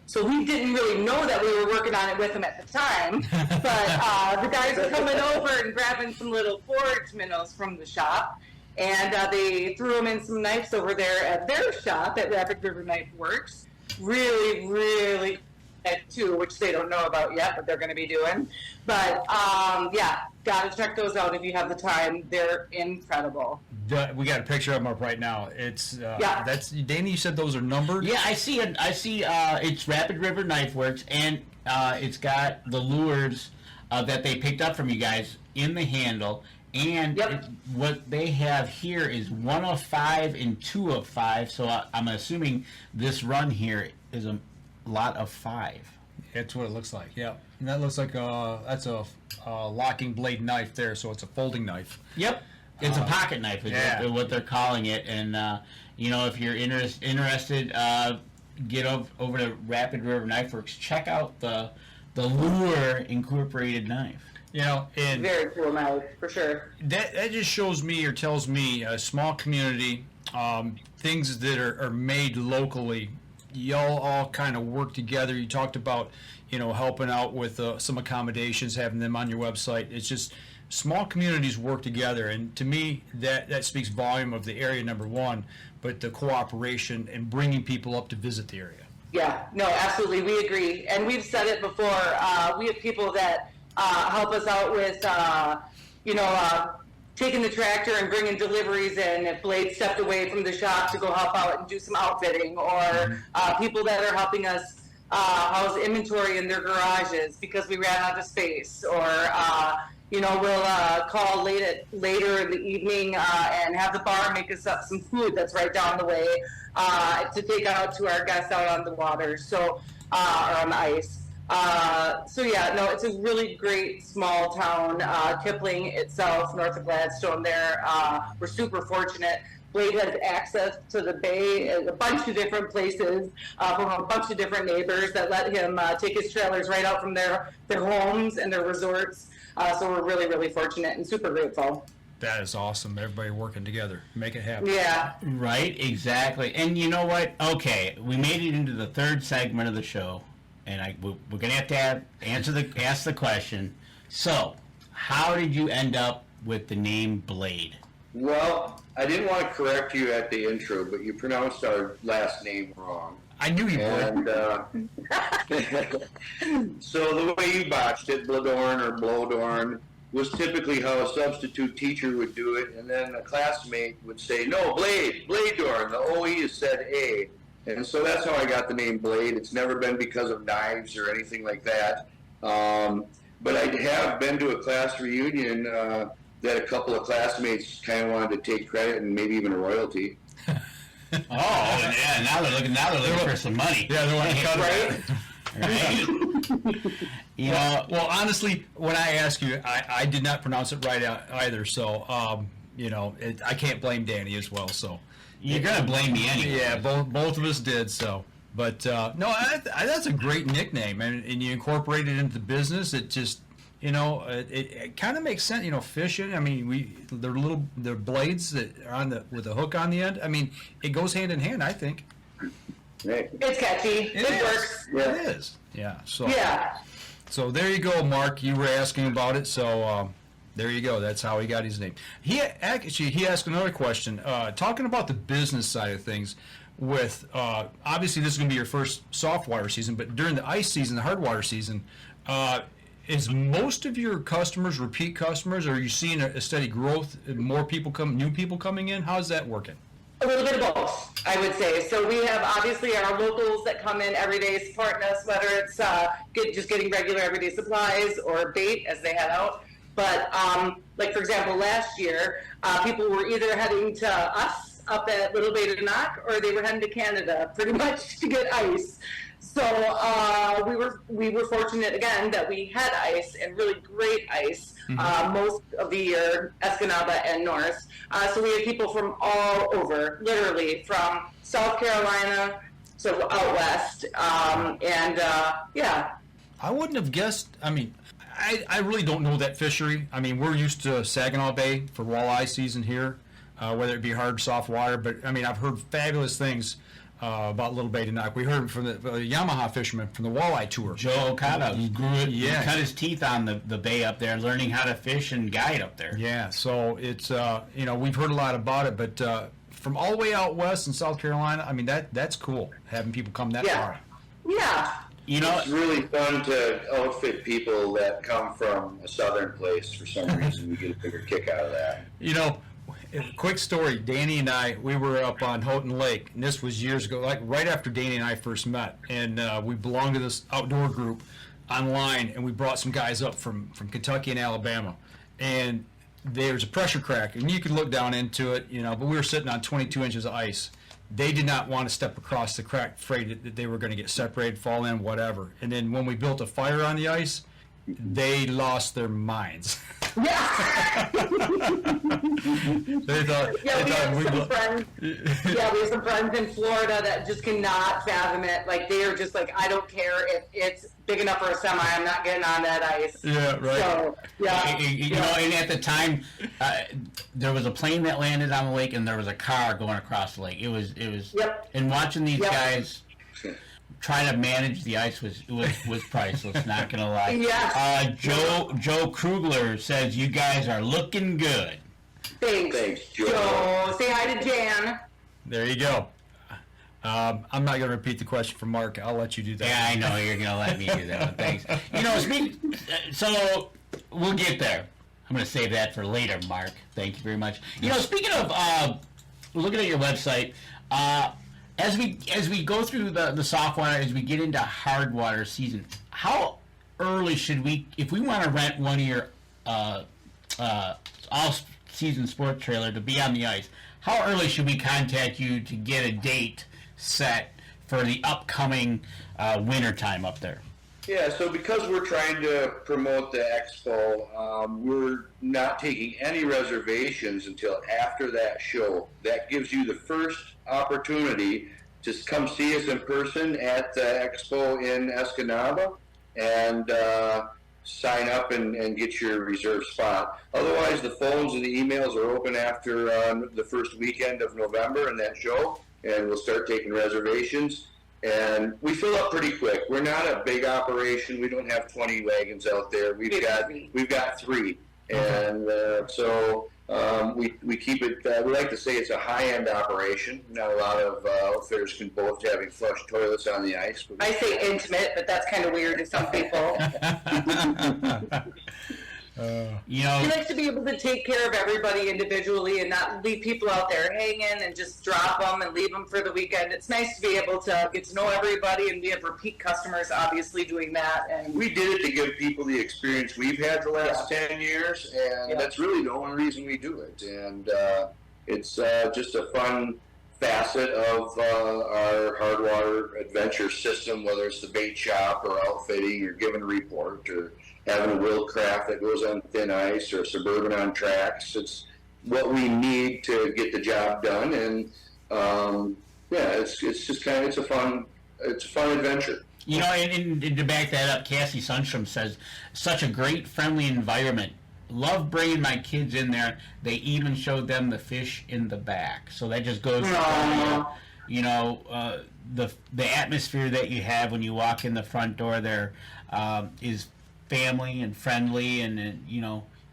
S5: So we didn't really know that we were working on it with them at the time, but the guys were coming over and grabbing some little forage minnows from the shop, and they threw them in some knives over there at their shop at Rapid River Knife Works. Really, really too, which they don't know about yet, but they're going to be doing. But got to check those out if you have the time. They're incredible.
S2: We got a picture of them up right now. It's that's Danny. You said those are numbered.
S3: Yeah, I see it's Rapid River Knife Works, and it's got the lures that they picked up from you guys in the handle. And what they have here is 1 of 5 and 2 of 5. So I'm assuming this run here is a lot of 5.
S2: That's what it looks like. Yeah, and that looks like that's a locking blade knife there. So it's a folding knife.
S3: Yep, it's a pocket knife. Is what they're calling it. And if you're interested, get over to Rapid River Knife Works. Check out the Lure Incorporated knife.
S2: And
S5: very cool knife for sure.
S2: That just shows me or tells me a small community, things that are made locally. Y'all all kind of work together. You talked about helping out with some accommodations, having them on your website. It's just small communities work together, and to me that speaks volume of the area, number one, but the cooperation and bringing people up to visit the area.
S5: Yeah, no, absolutely, we agree, and we've said it before. We have people that help us out with, taking the tractor and bringing deliveries in if Blade stepped away from the shop to go help out and do some outfitting, or people that are helping us house inventory in their garages because we ran out of space, or we'll call later in the evening and have the bar make us up some food that's right down the way to take out to our guests out on the water, or on the ice. It's a really great small town. Kipling itself, north of Gladstone there, we're super fortunate. Blade has access to the bay, a bunch of different places from a bunch of different neighbors that let him take his trailers right out from their homes and their resorts. So we're really, really fortunate and super grateful.
S2: That is awesome. Everybody working together. Make it happen.
S5: Yeah.
S3: Right, exactly. And you know what? Okay, we made it into the third segment of the show. And we're going to have ask the question. So, how did you end up with the name Blade?
S4: Well, I didn't want to correct you at the intro, but you pronounced our last name wrong.
S2: I knew you would.
S4: So the way you botched it, Bladorn or Blodorn, was typically how a substitute teacher would do it, and then a classmate would say, "No, Bladorn." The OE is said A. And so that's how I got the name Blade. It's never been because of knives or anything like that. But I have been to a class reunion that a couple of classmates kind of wanted to take credit and maybe even a royalty.
S3: Now they're looking for some money.
S2: Yeah, they want to cut
S3: it. Right.
S2: Well, honestly, when I ask you, I did not pronounce it right either. So, I can't blame Danny as well. So.
S3: You're going to blame me anyway.
S2: Yeah, both of us did, so. But, that's a great nickname, and you incorporate it into the business. It just, it kind of makes sense, fishing. I mean, they're blades that are with a hook on the end. I mean, it goes hand in hand, I think.
S5: It's catchy. It works.
S2: Yeah. It is. Yeah. So,
S5: yeah.
S2: So there you go, Mark. You were asking about it, so... there you go. That's how he got his name. He asked another question, talking about the business side of things. With obviously this is going to be your first soft water season, but during the ice season, the hard water season, is most of your customers repeat customers? Or are you seeing a steady growth? More people new people coming in? How's that working?
S5: A little bit of both, I would say. So we have obviously our locals that come in every day supporting us, whether it's just getting regular everyday supplies or bait as they head out. But, for example, last year, people were either heading to us up at Little Blade and Knock, or they were heading to Canada pretty much to get ice. So we were fortunate, again, that we had ice, and really great ice, most of the year, Escanaba and North. So we had people from all over, literally, from South Carolina to out west.
S2: I wouldn't have guessed, I really don't know that fishery. I mean, we're used to Saginaw Bay for walleye season here, whether it be hard, soft water. But, I've heard fabulous things about Little Bay and Knock. We heard from the Yamaha fisherman from the walleye tour.
S3: Joe Okada, who cut his teeth on the bay up there, learning how to fish and guide up there.
S2: Yeah, so it's, we've heard a lot about it. But from all the way out west in South Carolina, that's cool, having people come that far.
S5: Yeah.
S4: It's really fun to outfit people that come from a southern place. For some reason, we get a bigger kick out of that.
S2: Quick story. Danny and I, we were up on Houghton Lake, and this was years ago, like right after Danny and I first met. And we belonged to this outdoor group online, and we brought some guys up from Kentucky and Alabama, and there's a pressure crack, and you can look down into it, but we were sitting on 22 inches of ice. They did not want to step across the crack, afraid that they were going to get separated, fall in, whatever. And then when we built a fire on the ice, they lost their minds.
S5: Yeah.
S2: they thought,
S5: we have some friends in Florida that just cannot fathom it. Like, they are just like, I don't care if it's big enough for a semi, I'm not getting on that ice.
S2: Yeah, right.
S5: So, yeah.
S3: And at the time, there was a plane that landed on the lake, and there was a car going across the lake. It was.
S5: Yep.
S3: And watching these guys trying to manage the ice was priceless. Not gonna lie.
S5: Yeah.
S3: Joe Krugler says you guys are looking good.
S5: Thanks, Joe. Say hi to Jan.
S2: There you go. I'm not going to repeat the question from Mark. I'll let you do that.
S3: Yeah, I know you're going to let me do that one. Thanks. So we'll get there. I'm going to save that for later, Mark. Thank you very much. Speaking of looking at your website, as we go through the soft water, as we get into hard water season, how early should we, if we want to rent one of your all-season sport trailer to be on the ice, how early should we contact you to get a date set for the upcoming winter time up there?
S4: Yeah, so because we're trying to promote the Expo, we're not taking any reservations until after that show. That gives you the first opportunity to come see us in person at the Expo in Escanaba and sign up and get your reserved spot. Otherwise, the phones and the emails are open after the first weekend of November in that show, and we'll start taking reservations. And we fill up pretty quick. We're not a big operation. We don't have 20 wagons out there. We've got 3, and so we keep it. We like to say it's a high-end operation. Not a lot of outfitters can boast having flush toilets on the ice.
S5: I say intimate, but that's kind of weird to some people. He likes to be able to take care of everybody individually and not leave people out there hanging and just drop them and leave them for the weekend. It's nice to be able to get to know everybody, and we have repeat customers obviously doing that. And
S4: we did it to give people the experience we've had the last 10 years, and that's really the only reason we do it. And it's just a fun facet of our hard water adventure system, whether it's the bait shop or outfitting or giving a report or having a wheel craft that goes on thin ice or Suburban on tracks. It's what we need to get the job done, and it's just kind of it's a fun adventure.
S3: And to back that up, Cassie Sundstrom says, such a great, friendly environment. Love bringing my kids in there. They even showed them the fish in the back. So that just goes to the atmosphere that you have when you walk in the front door there is family and friendly, and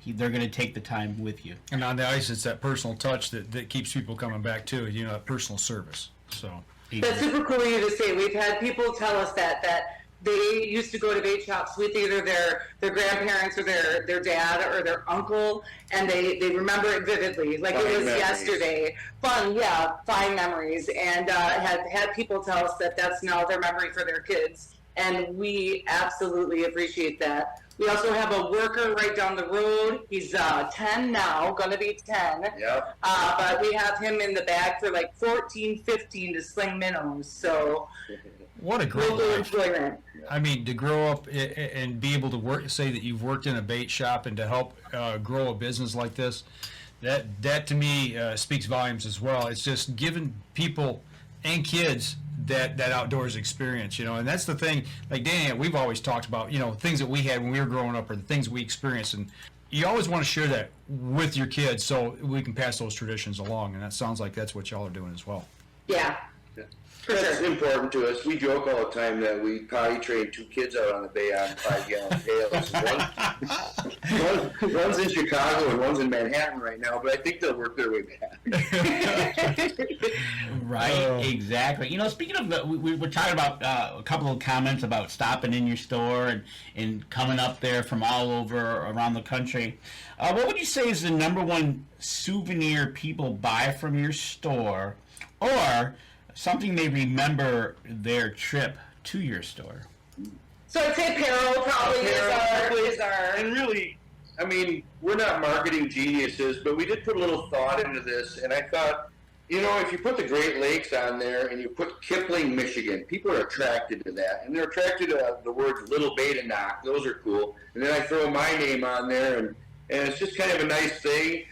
S3: they're going to take the time with you.
S2: And on the ice, it's that personal touch that keeps people coming back too. That personal service. So
S5: that's super cool of you to say. We've had people tell us that they used to go to bait shops with either their grandparents or their dad or their uncle, and they remember it vividly, like it was yesterday. Fun memories, and had people tell us that that's now their memory for their kids. And we absolutely appreciate that. We also have a worker right down the road. He's 10 now, going to be 10.
S4: Yep.
S5: But we have him in the bag for like 14, 15 to sling minnows. So
S2: what a great life.
S5: Enjoyment.
S2: I mean, to grow up and be able to say that you've worked in a bait shop and to help grow a business like this, that to me speaks volumes as well. It's just giving people and kids that outdoors experience, and that's the thing. Like Danny, we've always talked about, things that we had when we were growing up or the things we experienced, and you always want to share that with your kids so we can pass those traditions along, and that sounds like that's what y'all are doing as well.
S5: Yeah.
S4: That's important to us. We joke all the time that we potty train 2 kids out on the bay on 5-gallon pails. One's in Chicago and one's in Manhattan right now, but I think they'll work their way back.
S3: Right, exactly. Speaking of, we were talking about a couple of comments about stopping in your store and coming up there from all over around the country. What would you say is the number one souvenir people buy from your store, or something they remember their trip to your store?
S5: So I'd say apparel probably is our.
S4: And really, I mean, we're not marketing geniuses, but we did put a little thought into this, and I thought, you know, if you put the Great Lakes on there and you put Kipling, Michigan, people are attracted to that, and they're attracted to the words Little Beta Knock. Those are cool. And then I throw my name on there, and it's just kind of a nice thing.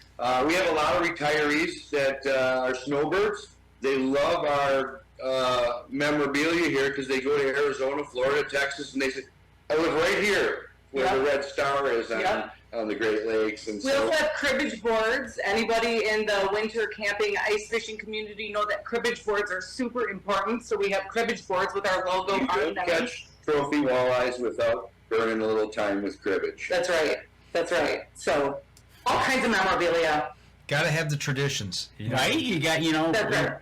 S4: We have a lot of retirees that are snowbirds. They love our memorabilia here because they go to Arizona, Florida, Texas, and they say, I live right here where the red star is on the Great Lakes. And
S5: we also have cribbage boards. Anybody in the winter camping, ice fishing community know that cribbage boards are super important. So we have cribbage boards with our logo
S4: you
S5: on them.
S4: Catch trophy walleyes without burning a little time with cribbage.
S5: That's right. That's right. So all kinds of memorabilia.
S2: Got to have the traditions,
S3: right? You got, you gotta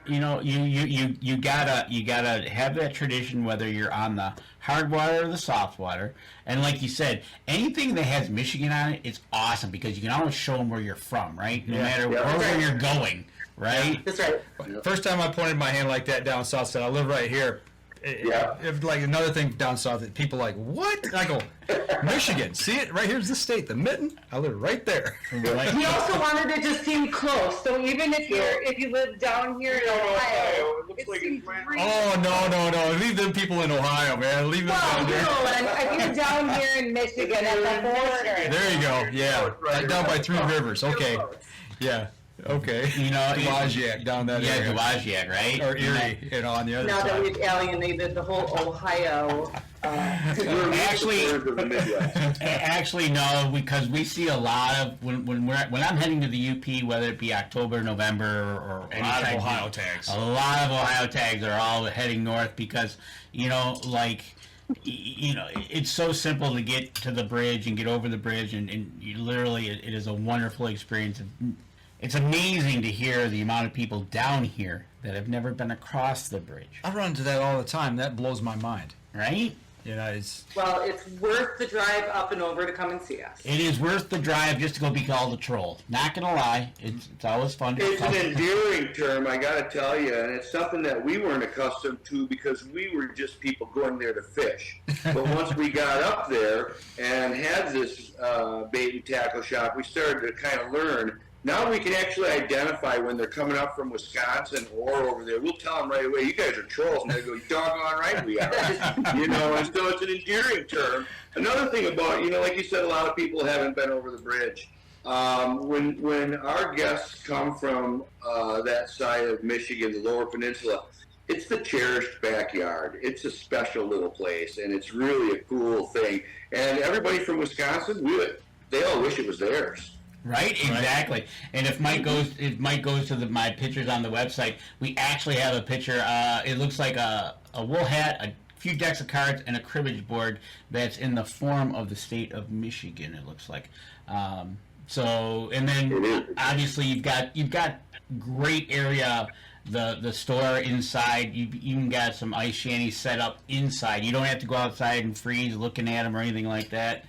S3: have that tradition, whether you're on the hard water or the soft water. And like you said, anything that has Michigan on it, it's awesome because you can always show them where you're from, right? No matter where you're going, right?
S5: That's right.
S2: First time I pointed my hand like that down south, said I live right here. If like another thing down south that people like, what? And I go, Michigan. See it right here's the state, the mitten. I live right there.
S5: We also wanted it to seem close. So even if you live down here in Ohio, it seems really
S2: no. Leave them people in Ohio, man. Leave them down there.
S5: If you're down here in Michigan at the border.
S2: There you go. Yeah, right down by Three Rivers. Okay. Yeah. Okay. Dowagiac down that area.
S3: Yeah, Dowagiac, right?
S2: Or Erie, on the other
S5: now
S2: side.
S5: Now that we've alienated the whole Ohio.
S3: Actually, no, because we see a lot of when I'm heading to the UP, whether it be October, November, or any
S2: lot of
S3: time,
S2: Ohio tags.
S3: A lot of Ohio tags are all heading north because it's so simple to get to the bridge and get over the bridge, and you literally it is a wonderful experience. It's amazing to hear the amount of people down here that have never been across the bridge.
S2: I run into that all the time. That blows my mind.
S3: Right?
S2: It's
S5: worth the drive up and over to come and see us.
S3: It is worth the drive just to go be called a troll. Not gonna lie, it's always fun.
S4: It's an endearing term, I gotta tell you, and it's something that we weren't accustomed to because we were just people going there to fish. But once we got up there and had this bait and tackle shop, we started to kind of learn. Now we can actually identify when they're coming up from Wisconsin or over there. We'll tell them right away, you guys are trolls. And they go, doggone right we are. And so it's an endearing term. Another thing about, like you said, a lot of people haven't been over the bridge. When our guests come from that side of Michigan, the lower peninsula, it's the cherished backyard. It's a special little place, and it's really a cool thing. And everybody from Wisconsin, they all wish it was theirs.
S3: Right, exactly. Right. And if Mike goes to my pictures on the website, we actually have a picture. It looks like a wool hat, a few decks of cards, and a cribbage board that's in the form of the state of Michigan. It looks like. And then obviously you've got great area. The store inside, you've even got some ice shanties set up inside. You don't have to go outside and freeze looking at them or anything like that.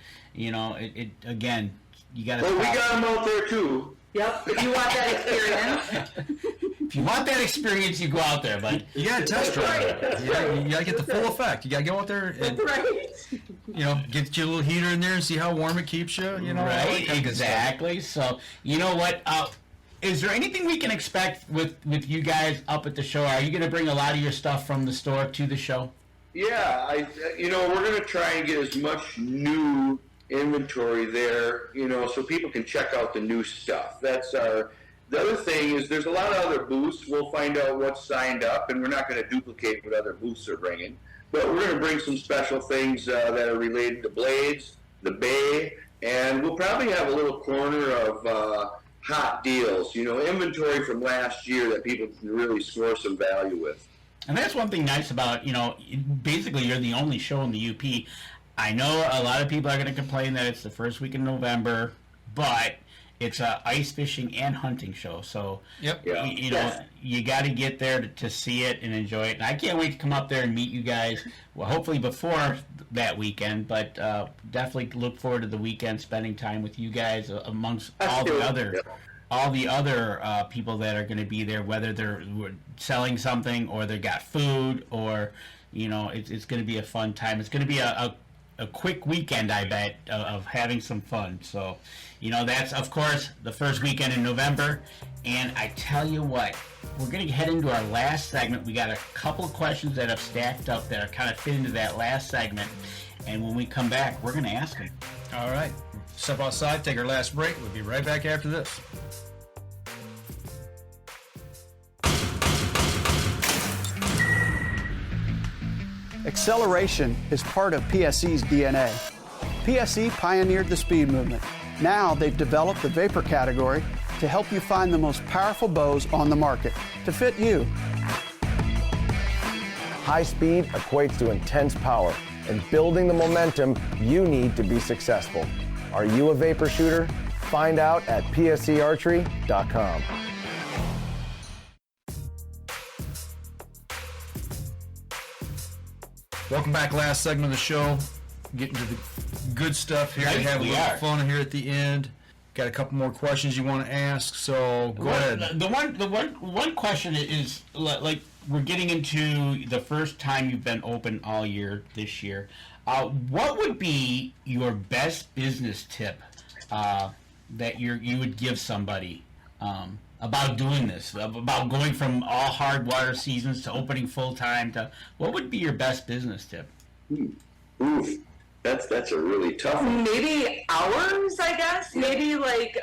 S3: Again. We got
S4: them out there too.
S5: Yep. If you want that experience.
S3: If you want that experience, you go out there, but
S2: you got to test drive it. You got to get the full effect. You got to go out there and get your little heater in there and see how warm it keeps you.
S3: Right? Exactly. So you know what? Is there anything we can expect with you guys up at the show? Are you going to bring a lot of your stuff from the store to the show?
S4: Yeah, we're going to try and get as much new inventory there, so people can check out the new stuff. The other thing is there's a lot of other booths. We'll find out what's signed up, and we're not going to duplicate what other booths are bringing. But we're going to bring some special things that are related to blades, the bay, and we'll probably have a little corner of hot deals, inventory from last year that people can really score some value with.
S3: And that's one thing nice about, basically you're the only show in the UP. I know a lot of people are going to complain that it's the first week in November, but it's a ice fishing and hunting show. So, you got to get there to see it and enjoy it. And I can't wait to come up there and meet you guys. Well, hopefully before that weekend, but definitely look forward to the weekend spending time with you guys amongst all the other people that are going to be there, whether they're selling something or they got food or, it's going to be a fun time. It's going to be a a quick weekend, I bet, of having some fun. So, that's, of course, the first weekend in November. And I tell you what, we're going to head into our last segment. We got a couple of questions that have stacked up that are kind of fit into that last segment. And when we come back, we're going to ask them.
S2: All right. Step outside, take our last break. We'll be right back after this.
S7: Acceleration is part of PSE's DNA. PSE pioneered the speed movement. Now they've developed the vapor category to help you find the most powerful bows on the market to fit you.
S8: High speed equates to intense power and building the momentum you need to be successful. Are you a vapor shooter? Find out at psearchery.com.
S2: Welcome back. Last segment of the show. Getting to the good stuff here.
S3: Right,
S2: have a
S3: we
S2: little
S3: are.
S2: fun here at the end. Got a couple more questions you want to ask, so go ahead.
S3: The one question is, like, we're getting into the first time you've been open all year this year. What would be your best business tip that you would give somebody about doing this, about going from all hard water seasons to opening full time? What would be your best business tip?
S4: Oof. That's a really tough one.
S5: Maybe hours, I guess. Maybe like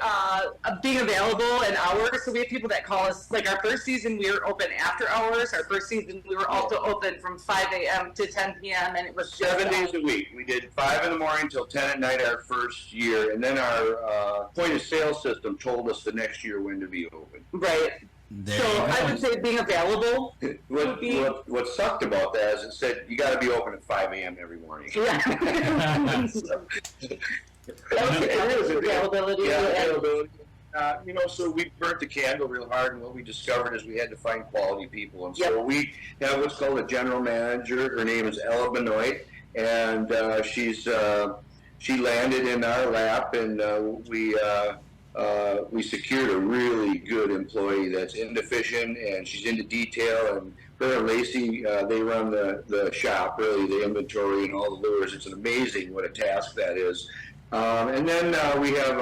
S5: being available in hours. So we have people that call us. Like our first season, we were open after hours. Our first season, we were also open from 5 a.m. to 10 p.m. and it was just
S4: 7 days a week. We did 5 in the morning till 10 at night our first year, and then our point of sale system told us the next year when to be open.
S5: Right.
S3: There
S5: So
S3: you go.
S5: I would say being available.
S4: What sucked about that is it said you got to be open at 5 a.m. every morning.
S5: Yeah. Availability.
S4: Yeah, availability. So we burnt the candle real hard, and what we discovered is we had to find quality people. And so we have what's called a general manager. Her name is Ella Benoit, and she landed in our lap, and we secured a really good employee that's inefficient, and she's into detail. And her and Lacy, they run the shop, really, the inventory and all the lures. It's amazing what a task that is. And then we have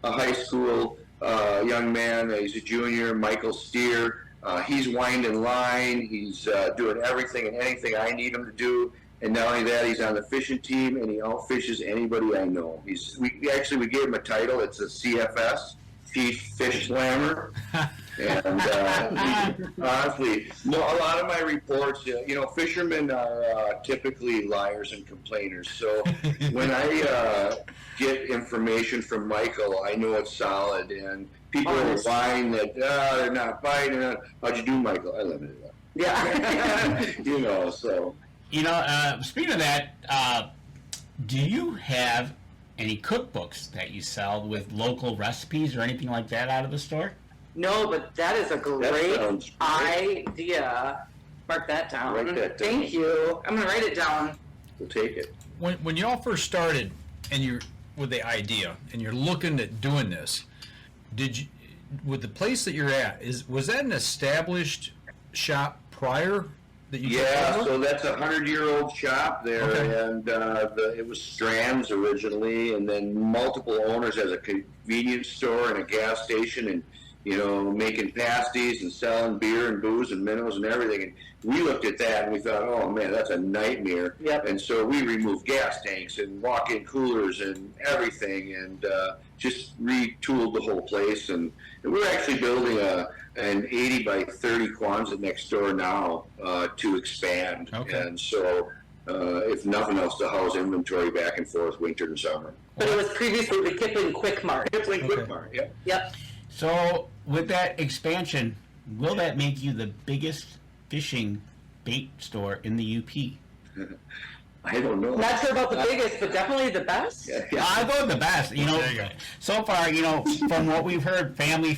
S4: a high school young man. He's a junior, Michael Steer. He's winding line. He's doing everything and anything I need him to do. And not only that, he's on the fishing team, and he outfishes anybody I know. We gave him a title. It's a CFS, Chief Fish Slammer. And honestly, a lot of my reports, fishermen are typically liars and complainers. So when I get information from Michael, I know it's solid. And people are lying that they're not biting. How'd you do, Michael? I limited it up. Yeah. So.
S3: Speaking of that, do you have any cookbooks that you sell with local recipes or anything like that out of the store?
S5: No, but that is a great idea. Mark that down.
S4: Write that down.
S5: Thank you. I'm going to write it down.
S4: We'll take it.
S2: When you all first started, and you're with the idea, and you're looking at doing this, with the place that you're at, was that an established shop prior?
S4: So that's a 100-year-old shop there, okay. And it was Strand's originally, and then multiple owners as a convenience store and a gas station, and making pasties and selling beer and booze and minnows and everything. And we looked at that and we thought, oh man, that's a nightmare.
S5: Yep.
S4: And so we removed gas tanks and walk-in coolers and everything, and just retooled the whole place. And we're actually building an 80 by 30 Quonset next door now to expand.
S2: Okay.
S4: And so if nothing else, to house inventory back and forth winter and summer.
S5: But it was previously the Kipling Quick Mart.
S4: Quick Mart, yeah.
S5: Yep.
S3: So with that expansion, will that make you the biggest fishing bait store in the UP?
S4: I don't know.
S5: Not sure about the biggest, but definitely the best.
S4: Yeah.
S3: I go with the best.
S2: There you go.
S3: So far, from what we've heard, family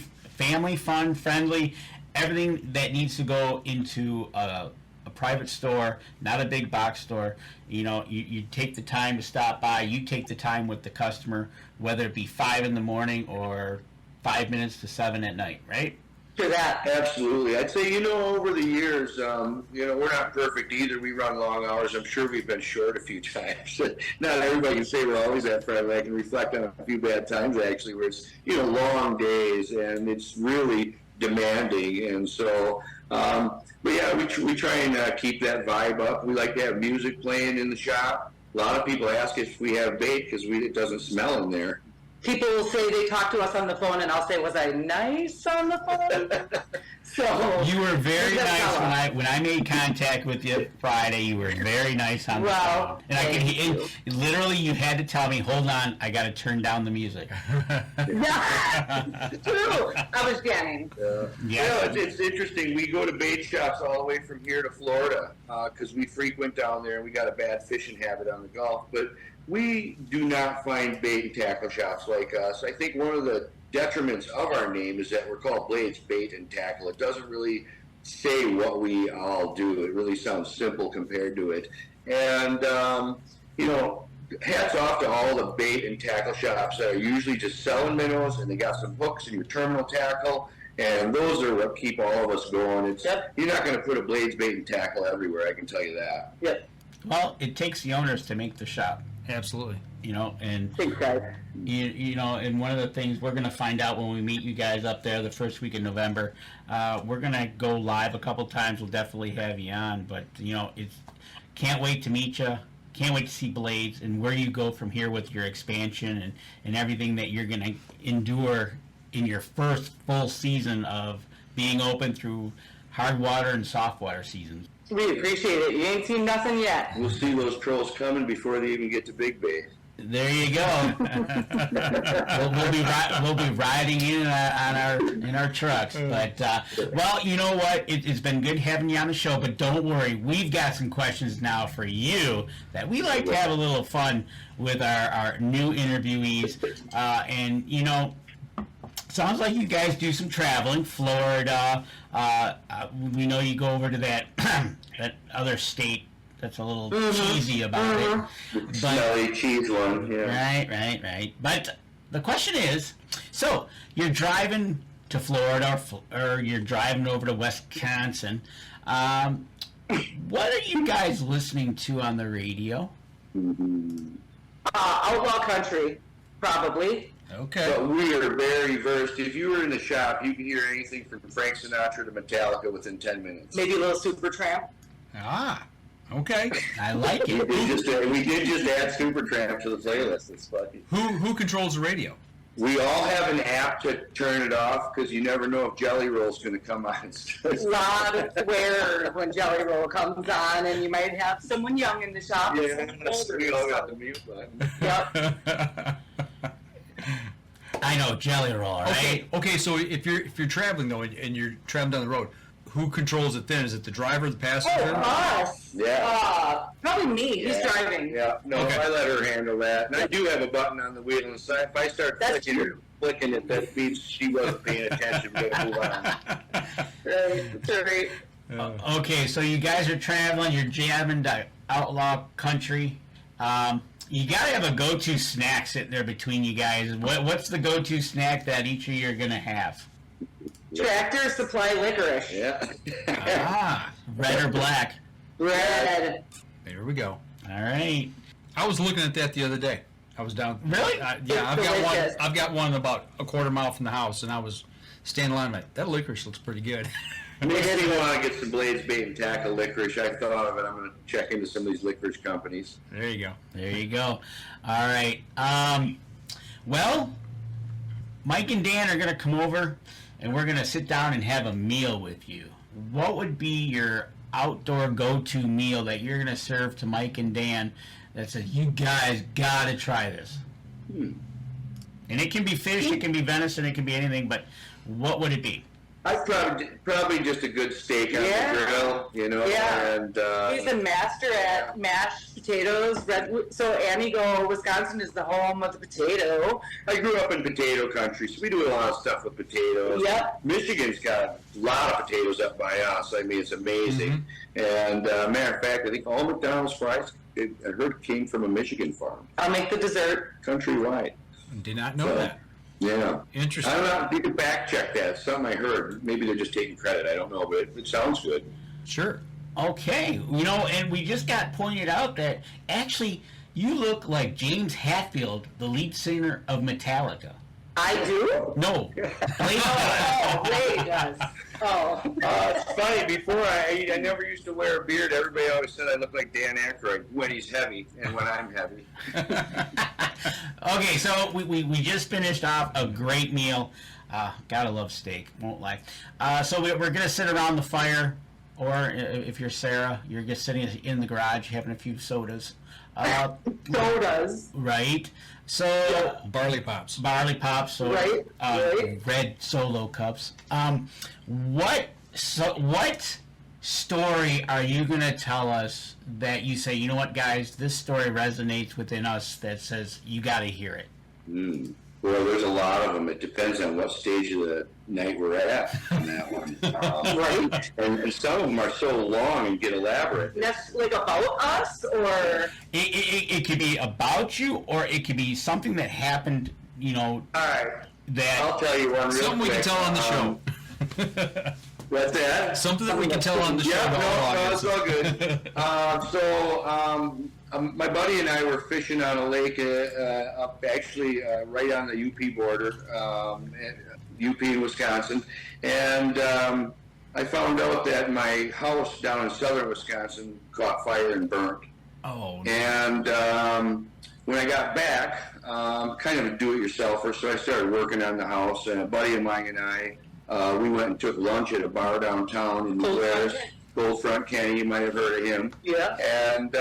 S3: fun, friendly, everything that needs to go into a private store, not a big box store. You take the time to stop by. You take the time with the customer, whether it be 5 in the morning or 5 minutes to 7 at night, right?
S5: to that.
S4: Absolutely. I'd say, over the years, we're not perfect either. We run long hours. I'm sure we've been short a few times. Not everybody can say we're always that friendly. I can reflect on a few bad times, actually, where it's, long days, and it's really demanding. And so, but yeah, we try and keep that vibe up. We like to have music playing in the shop. A lot of people ask if we have bait because it doesn't smell in there.
S5: People will say they talk to us on the phone, and I'll say, "Was I nice on the phone?" So
S3: you were very nice when I made contact with you Friday. You were very nice on the phone, and literally you had to tell me, "Hold on, I got to turn down the music."
S5: Yeah, true. I was jamming.
S4: It's interesting. We go to bait shops all the way from here to Florida because we frequent down there, and we got a bad fishing habit on the Gulf, but we do not find bait and tackle shops like us. I think one of the detriments of our name is that we're called Blades Bait and Tackle. It doesn't really say what we all do. It really sounds simple compared to it. And, hats off to all the bait and tackle shops that are usually just selling minnows, and they got some hooks in your terminal tackle. And those are what keep all of us going. You're not going to put a Blades Bait and Tackle everywhere, I can tell you that.
S5: Yep.
S3: Well, it takes the owners to make the shop.
S2: Absolutely.
S3: And
S5: thanks, guys.
S3: And one of the things we're going to find out when we meet you guys up there the first week in November, we're going to go live a couple times. We'll definitely have you on, but can't wait to meet you. Can't wait to see Blades and where you go from here with your expansion and everything that you're going to endure in your first full season of being open through hard water and soft water seasons.
S5: We appreciate it. You ain't seen nothing yet.
S4: We'll see those trolls coming before they even get to Big Bay.
S3: There you go. we'll be riding in our trucks. But well, you know what? It's been good having you on the show. But don't worry, we've got some questions now for you that we like to have a little fun with our new interviewees. And sounds like you guys do some traveling. Florida. We know you go over to that that other state that's a little cheesy about it.
S4: But, smelly cheese one, yeah.
S3: Right. But the question is, so you're driving to Florida or you're driving over to Wisconsin. What are you guys listening to on the radio?
S5: Outlaw country, probably.
S3: Okay.
S4: But we are very versed. If you were in the shop, you can hear anything from Frank Sinatra to Metallica within 10 minutes.
S5: Maybe a little Supertramp.
S2: Okay.
S3: I like it.
S4: We did just add Supertramp to the playlist. It's funny.
S2: Who controls the radio?
S4: We all have an app to turn it off because you never know if Jelly Roll's going to come on.
S5: A lot of swear when Jelly Roll comes on, and you might have someone young in the shop.
S4: Yeah, we all got the mute button.
S5: Yep.
S3: I know, Jelly Roll, right?
S2: Okay. So if you're traveling though, and you're traveling down the road, who controls it then? Is it the driver, the passenger?
S5: Oh, us.
S4: Yeah.
S5: Probably me. He's driving.
S4: Yeah. No, okay. I let her handle that. And I do have a button on the wheel on the side. If I start flicking it, that means she wasn't paying attention. We gotta move on.
S5: Right.
S3: Okay, so you guys are traveling. You're jamming to outlaw country. You gotta have a go-to snack sitting there between you guys. What's the go-to snack that each of you are gonna have?
S5: Tractor Supply licorice.
S4: Yeah.
S3: Red or black?
S5: Red.
S2: There we go.
S3: All right.
S2: I was looking at that the other day. I was down.
S3: Really?
S2: Yeah, I've got one about a quarter mile from the house, and I was standing in line. Like, that licorice looks pretty good.
S4: Makes me want to get some Blades Bait and Tackle licorice. I thought of it. I'm going to check into some of these licorice companies.
S2: There you go.
S3: There you go. All right. Well, Mike and Dan are going to come over, and we're going to sit down and have a meal with you. What would be your outdoor go-to meal that you're going to serve to Mike and Dan that says, you guys got to try this? And it can be fish, it can be venison, it can be anything, but what would it be?
S4: I'd probably just a good steak on the grill, and
S5: he's a master at mashed potatoes. So Amigo, Wisconsin is the home of the potato.
S4: I grew up in potato country, so we do a lot of stuff with potatoes.
S5: Yep.
S4: Michigan's got a lot of potatoes up by us. I mean, it's amazing. And matter of fact, I think all McDonald's fries, I heard, came from a Michigan farm.
S5: I'll make the dessert.
S4: Countrywide.
S2: Did not know that.
S4: Yeah.
S2: Interesting.
S4: I don't know if you can back check that. It's something I heard. Maybe they're just taking credit. I don't know, but it sounds good.
S2: Sure.
S3: Okay, you know, and we just got pointed out that actually you look like James Hetfield, the lead singer of Metallica.
S5: I do?
S3: No, Blade
S5: Blade does. Oh.
S4: It's funny. Before I never used to wear a beard. Everybody always said I look like Dan Aykroyd when he's heavy and when I'm heavy.
S3: Okay, so we just finished off a great meal. Gotta love steak, won't lie. So we're gonna sit around the fire, or if you're Sarah, you're just sitting in the garage having a few sodas.
S5: Sodas.
S3: Right. So
S2: barley pops.
S3: So
S5: right.
S3: Red Solo cups. What story are you gonna tell us that you say, you know what, guys, this story resonates within us, that says you got to hear it?
S4: Well, there's a lot of them. It depends on what stage of the night we're at on that one. Right. And some of them are so long and get elaborate.
S5: That's like about us, or
S3: it could be about you, or it could be something that happened. You know.
S4: All right.
S3: That
S4: I'll tell you one.
S2: Something we can tell on the show.
S4: What's that?
S2: Something that we can tell on the show.
S4: No, it's all good. My buddy and I were fishing on a lake up actually right on the UP border, UP in Wisconsin, and I found out that my house down in southern Wisconsin caught fire and burnt.
S2: Oh.
S4: And when I got back, kind of a do-it-yourselfer, so I started working on the house, and a buddy of mine and I, we went and took lunch at a bar downtown in New West. Goldfront Kenny, you might have heard of him.
S5: Yeah.
S4: And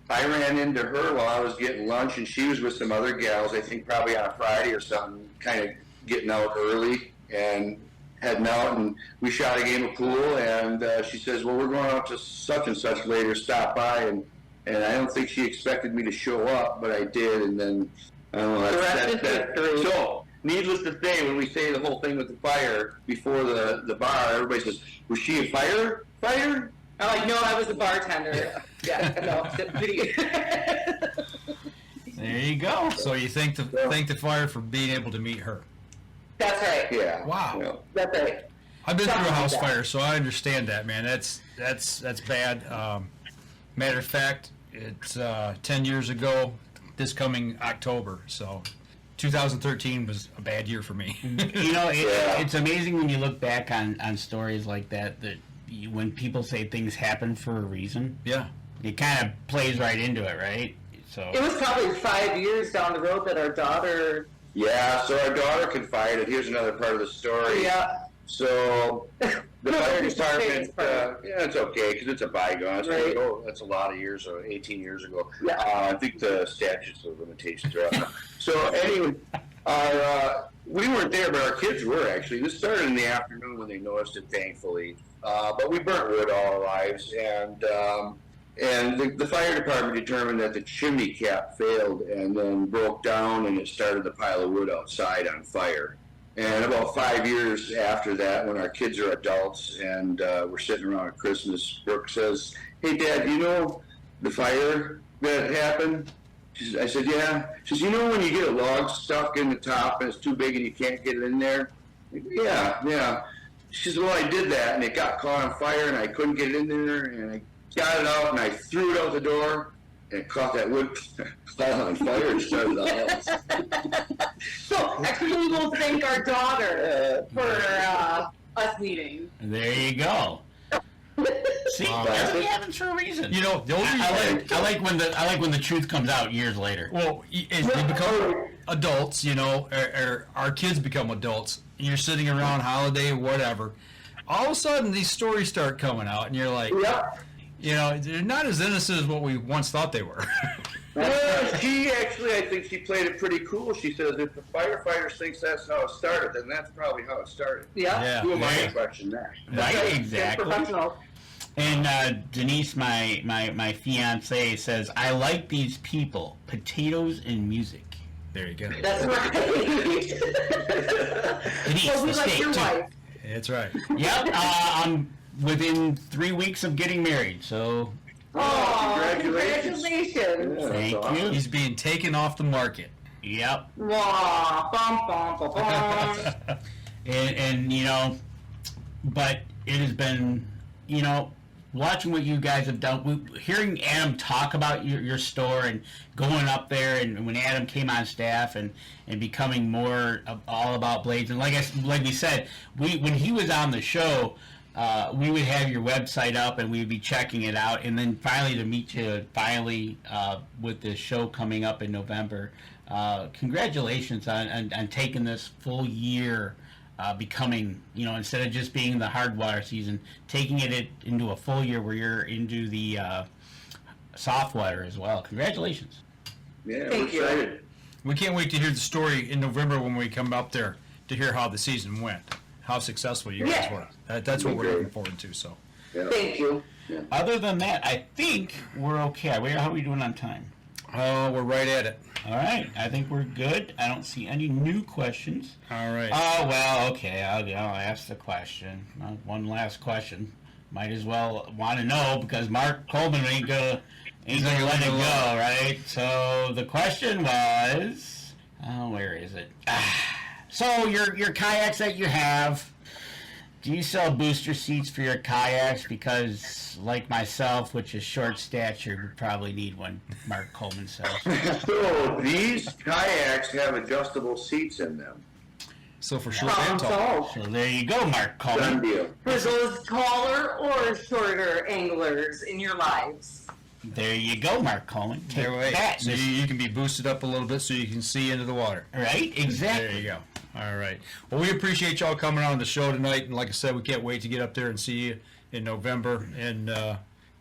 S4: I ran into her while I was getting lunch, and she was with some other gals, I think probably on a Friday or something, kind of getting out early and heading out, and we shot a game of pool, and she says, well, we're going out to such and such later, stop by, and I don't think she expected me to show up, but I did, and then, I don't know, that's so, needless to say, when we say the whole thing with the fire before the bar, everybody says, was she a fighter?
S5: I'm like, no, I was a bartender. Yeah, no,
S3: there you go.
S2: So you thank the fire for being able to meet her.
S5: That's right.
S4: Yeah.
S2: Wow.
S4: Yeah.
S5: That's right.
S2: I've been through a house fire, so I understand that, man. That's bad. Matter of fact, it's 10 years ago this coming October, so 2013 was a bad year for me.
S3: You know, it's amazing when you look back on stories like that when people say things happen for a reason.
S2: Yeah.
S3: It kind of plays right into it, right? So
S5: it was probably 5 years down the road that our daughter.
S4: Yeah, so our daughter confided. Here's another part of the story.
S5: Yeah.
S4: So the fire department, it's okay because it's a bygone.
S5: Right.
S4: That's a lot of years, 18 years ago.
S5: Yeah.
S4: I think the statutes of limitations are up. So anyway, we weren't there, but our kids were actually. This started in the afternoon when they noticed it, thankfully. But we burnt wood all our lives, and the fire department determined that the chimney cap failed and then broke down, and it started the pile of wood outside on fire. And about 5 years after that, when our kids are adults and we're sitting around at Christmas, Brooke says, hey, Dad, you know the fire that happened? I said, yeah. She says, you know when you get a log stuck in the top and it's too big and you can't get it in there? I go, yeah. She says, well, I did that, and it got caught on fire, and I couldn't get it in there, and I got it out, and I threw it out the door, and it caught that wood pile on fire and started the house.
S5: So, actually, we will thank our daughter for us meeting.
S3: There you go. See, everything happens for a reason.
S2: You know, the only
S3: I like when the truth comes out years later.
S2: Well, as we become adults, you know, or our kids become adults, and you're sitting around holiday or whatever, all of a sudden these stories start coming out, and you're like, you know, they're not as innocent as what we once thought they were.
S4: Well, she actually, I think she played it pretty cool. She says if the firefighters thinks that's how it started, then that's probably how it started.
S5: Yeah.
S4: Who am I to question that?
S3: Right, exactly. And Denise, my fiance, says, I like these people, potatoes and music.
S2: There you go.
S5: That's right.
S3: Denise,
S5: we like your wife.
S2: That's right.
S3: Yep, I'm within 3 weeks of getting married, so...
S5: Oh, congratulations.
S4: Yeah,
S3: Thank
S4: awesome.
S3: you.
S2: He's being taken off the market.
S3: Yep.
S5: Wah, bum, bum, bum, bum.
S3: and you know, but it has been, you know, watching what you guys have done, hearing Adam talk about your store and going up there, and when Adam came on staff and becoming more all about blades, and like we said, when he was on the show, we would have your website up and we would be checking it out, and then finally to meet you with this show coming up in November. Congratulations on taking this full year. Becoming, you know, instead of just being the hard water season, taking it into a full year where you're into the soft water as well. Congratulations.
S4: Yeah, we're excited.
S2: We can't wait to hear the story in November when we come up there to hear how the season went, how successful you guys were. That's what we're looking forward to. So,
S5: Thank you.
S4: Yeah.
S3: Other than that, I think we're okay. How are we doing on time?
S2: We're right at it.
S3: All right, I think we're good. I don't see any new questions.
S2: All right.
S3: Oh, well, okay. I'll ask the question. One last question. Might as well want to know because Mark Coleman ain't gonna let it go, right? So the question was, where is it? So your kayaks that you have, do you sell booster seats for your kayaks? Because, like myself, which is short stature, would probably need one, Mark Coleman says.
S4: So these kayaks have adjustable seats in them.
S2: So for short and tall.
S3: So there you go, Mark
S4: Done
S3: Coleman.
S4: deal.
S5: For those taller or shorter anglers in your lives.
S3: There you go, Mark Coleman. Take that.
S2: So you can be boosted up a little bit so you can see into the water.
S3: Right? Exactly.
S2: There you go. All right. Well, we appreciate y'all coming on the show tonight, and like I said, we can't wait to get up there and see you in November and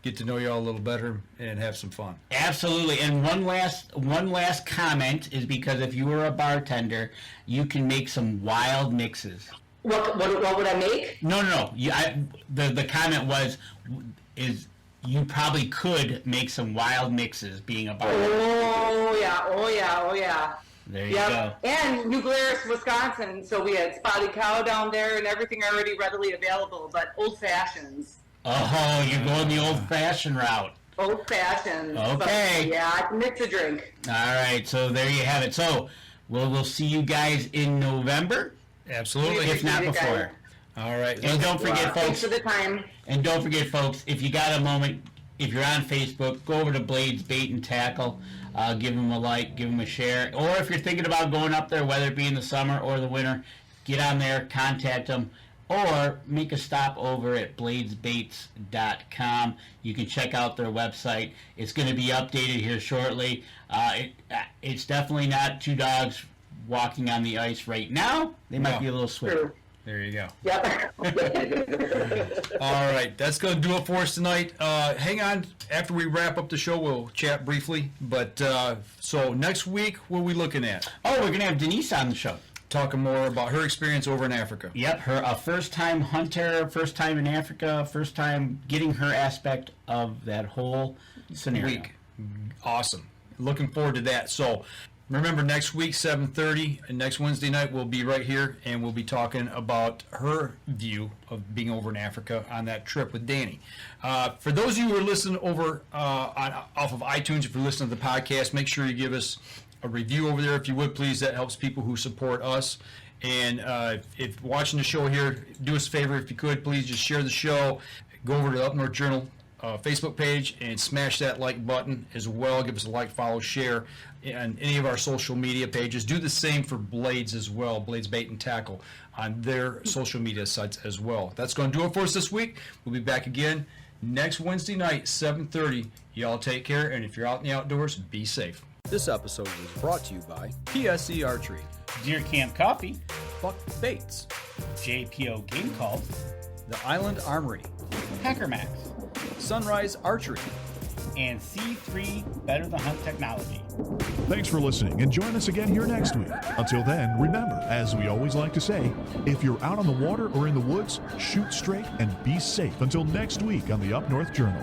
S2: get to know y'all a little better and have some fun.
S3: Absolutely. And one last comment is because if you were a bartender, you can make some wild mixes.
S5: What would I make?
S3: No. The comment is you probably could make some wild mixes being a bartender.
S5: Oh yeah.
S3: There you go.
S5: And New Glarus, Wisconsin, so we had spotted cow down there and everything already readily available, but old fashions.
S3: Oh, you're going the old-fashioned route.
S5: Old fashions.
S3: Okay.
S5: But, yeah, I can mix a drink.
S3: All right, so there you have it. So we'll see you guys in November.
S2: Absolutely.
S3: If not before.
S2: All right.
S3: And don't forget, folks.
S5: Thanks for the time.
S3: And don't forget, folks, if you got a moment, if you're on Facebook, go over to Blades Bait and Tackle. Give them a like, give them a share. Or if you're thinking about going up there, whether it be in the summer or the winter, get on there, contact them, or make a stop over at bladesbaits.com. You can check out their website. It's going to be updated here shortly. It's definitely not two dogs walking on the ice right now. They might be a little swifter.
S2: There you go.
S5: Yep.
S2: All right, that's going to do it for us tonight. Hang on. After we wrap up the show, we'll chat briefly. But so next week, what are we looking at?
S3: Oh, we're going to have Denise on the show.
S2: Talking more about her experience over in Africa.
S3: Yep, her a first-time hunter, first time in Africa, first time getting her aspect of that whole scenario.
S2: Week. Awesome. Looking forward to that. So remember, next week, 7:30, and next Wednesday night, we'll be right here, and we'll be talking about her view of being over in Africa on that trip with Danny. For those of you who are listening over off of iTunes, if you're listening to the podcast, make sure you give us a review over there, if you would, please. That helps people who support us. And if watching the show here, do us a favor, if you could, please just share the show. Go over to the Up North Journal Facebook page and smash that like button as well. Give us a like, follow, share on any of our social media pages. Do the same for Blades as well, Blades Bait and Tackle, on their social media sites as well. That's going to do it for us this week. We'll be back again next Wednesday night, 7:30. Y'all take care, and if you're out in the outdoors, be safe.
S13: This episode was brought to you by PSC Archery,
S3: Deer Camp Coffee,
S13: Buck Baits,
S3: JPO Game Calls,
S13: The Island Armory,
S3: Packer Max,
S13: Sunrise Archery,
S3: and C3 Better the Hunt Technology.
S1: Thanks for listening, and join us again here next week. Until then, remember, as we always like to say, if you're out on the water or in the woods, shoot straight and be safe until next week on the Up North Journal.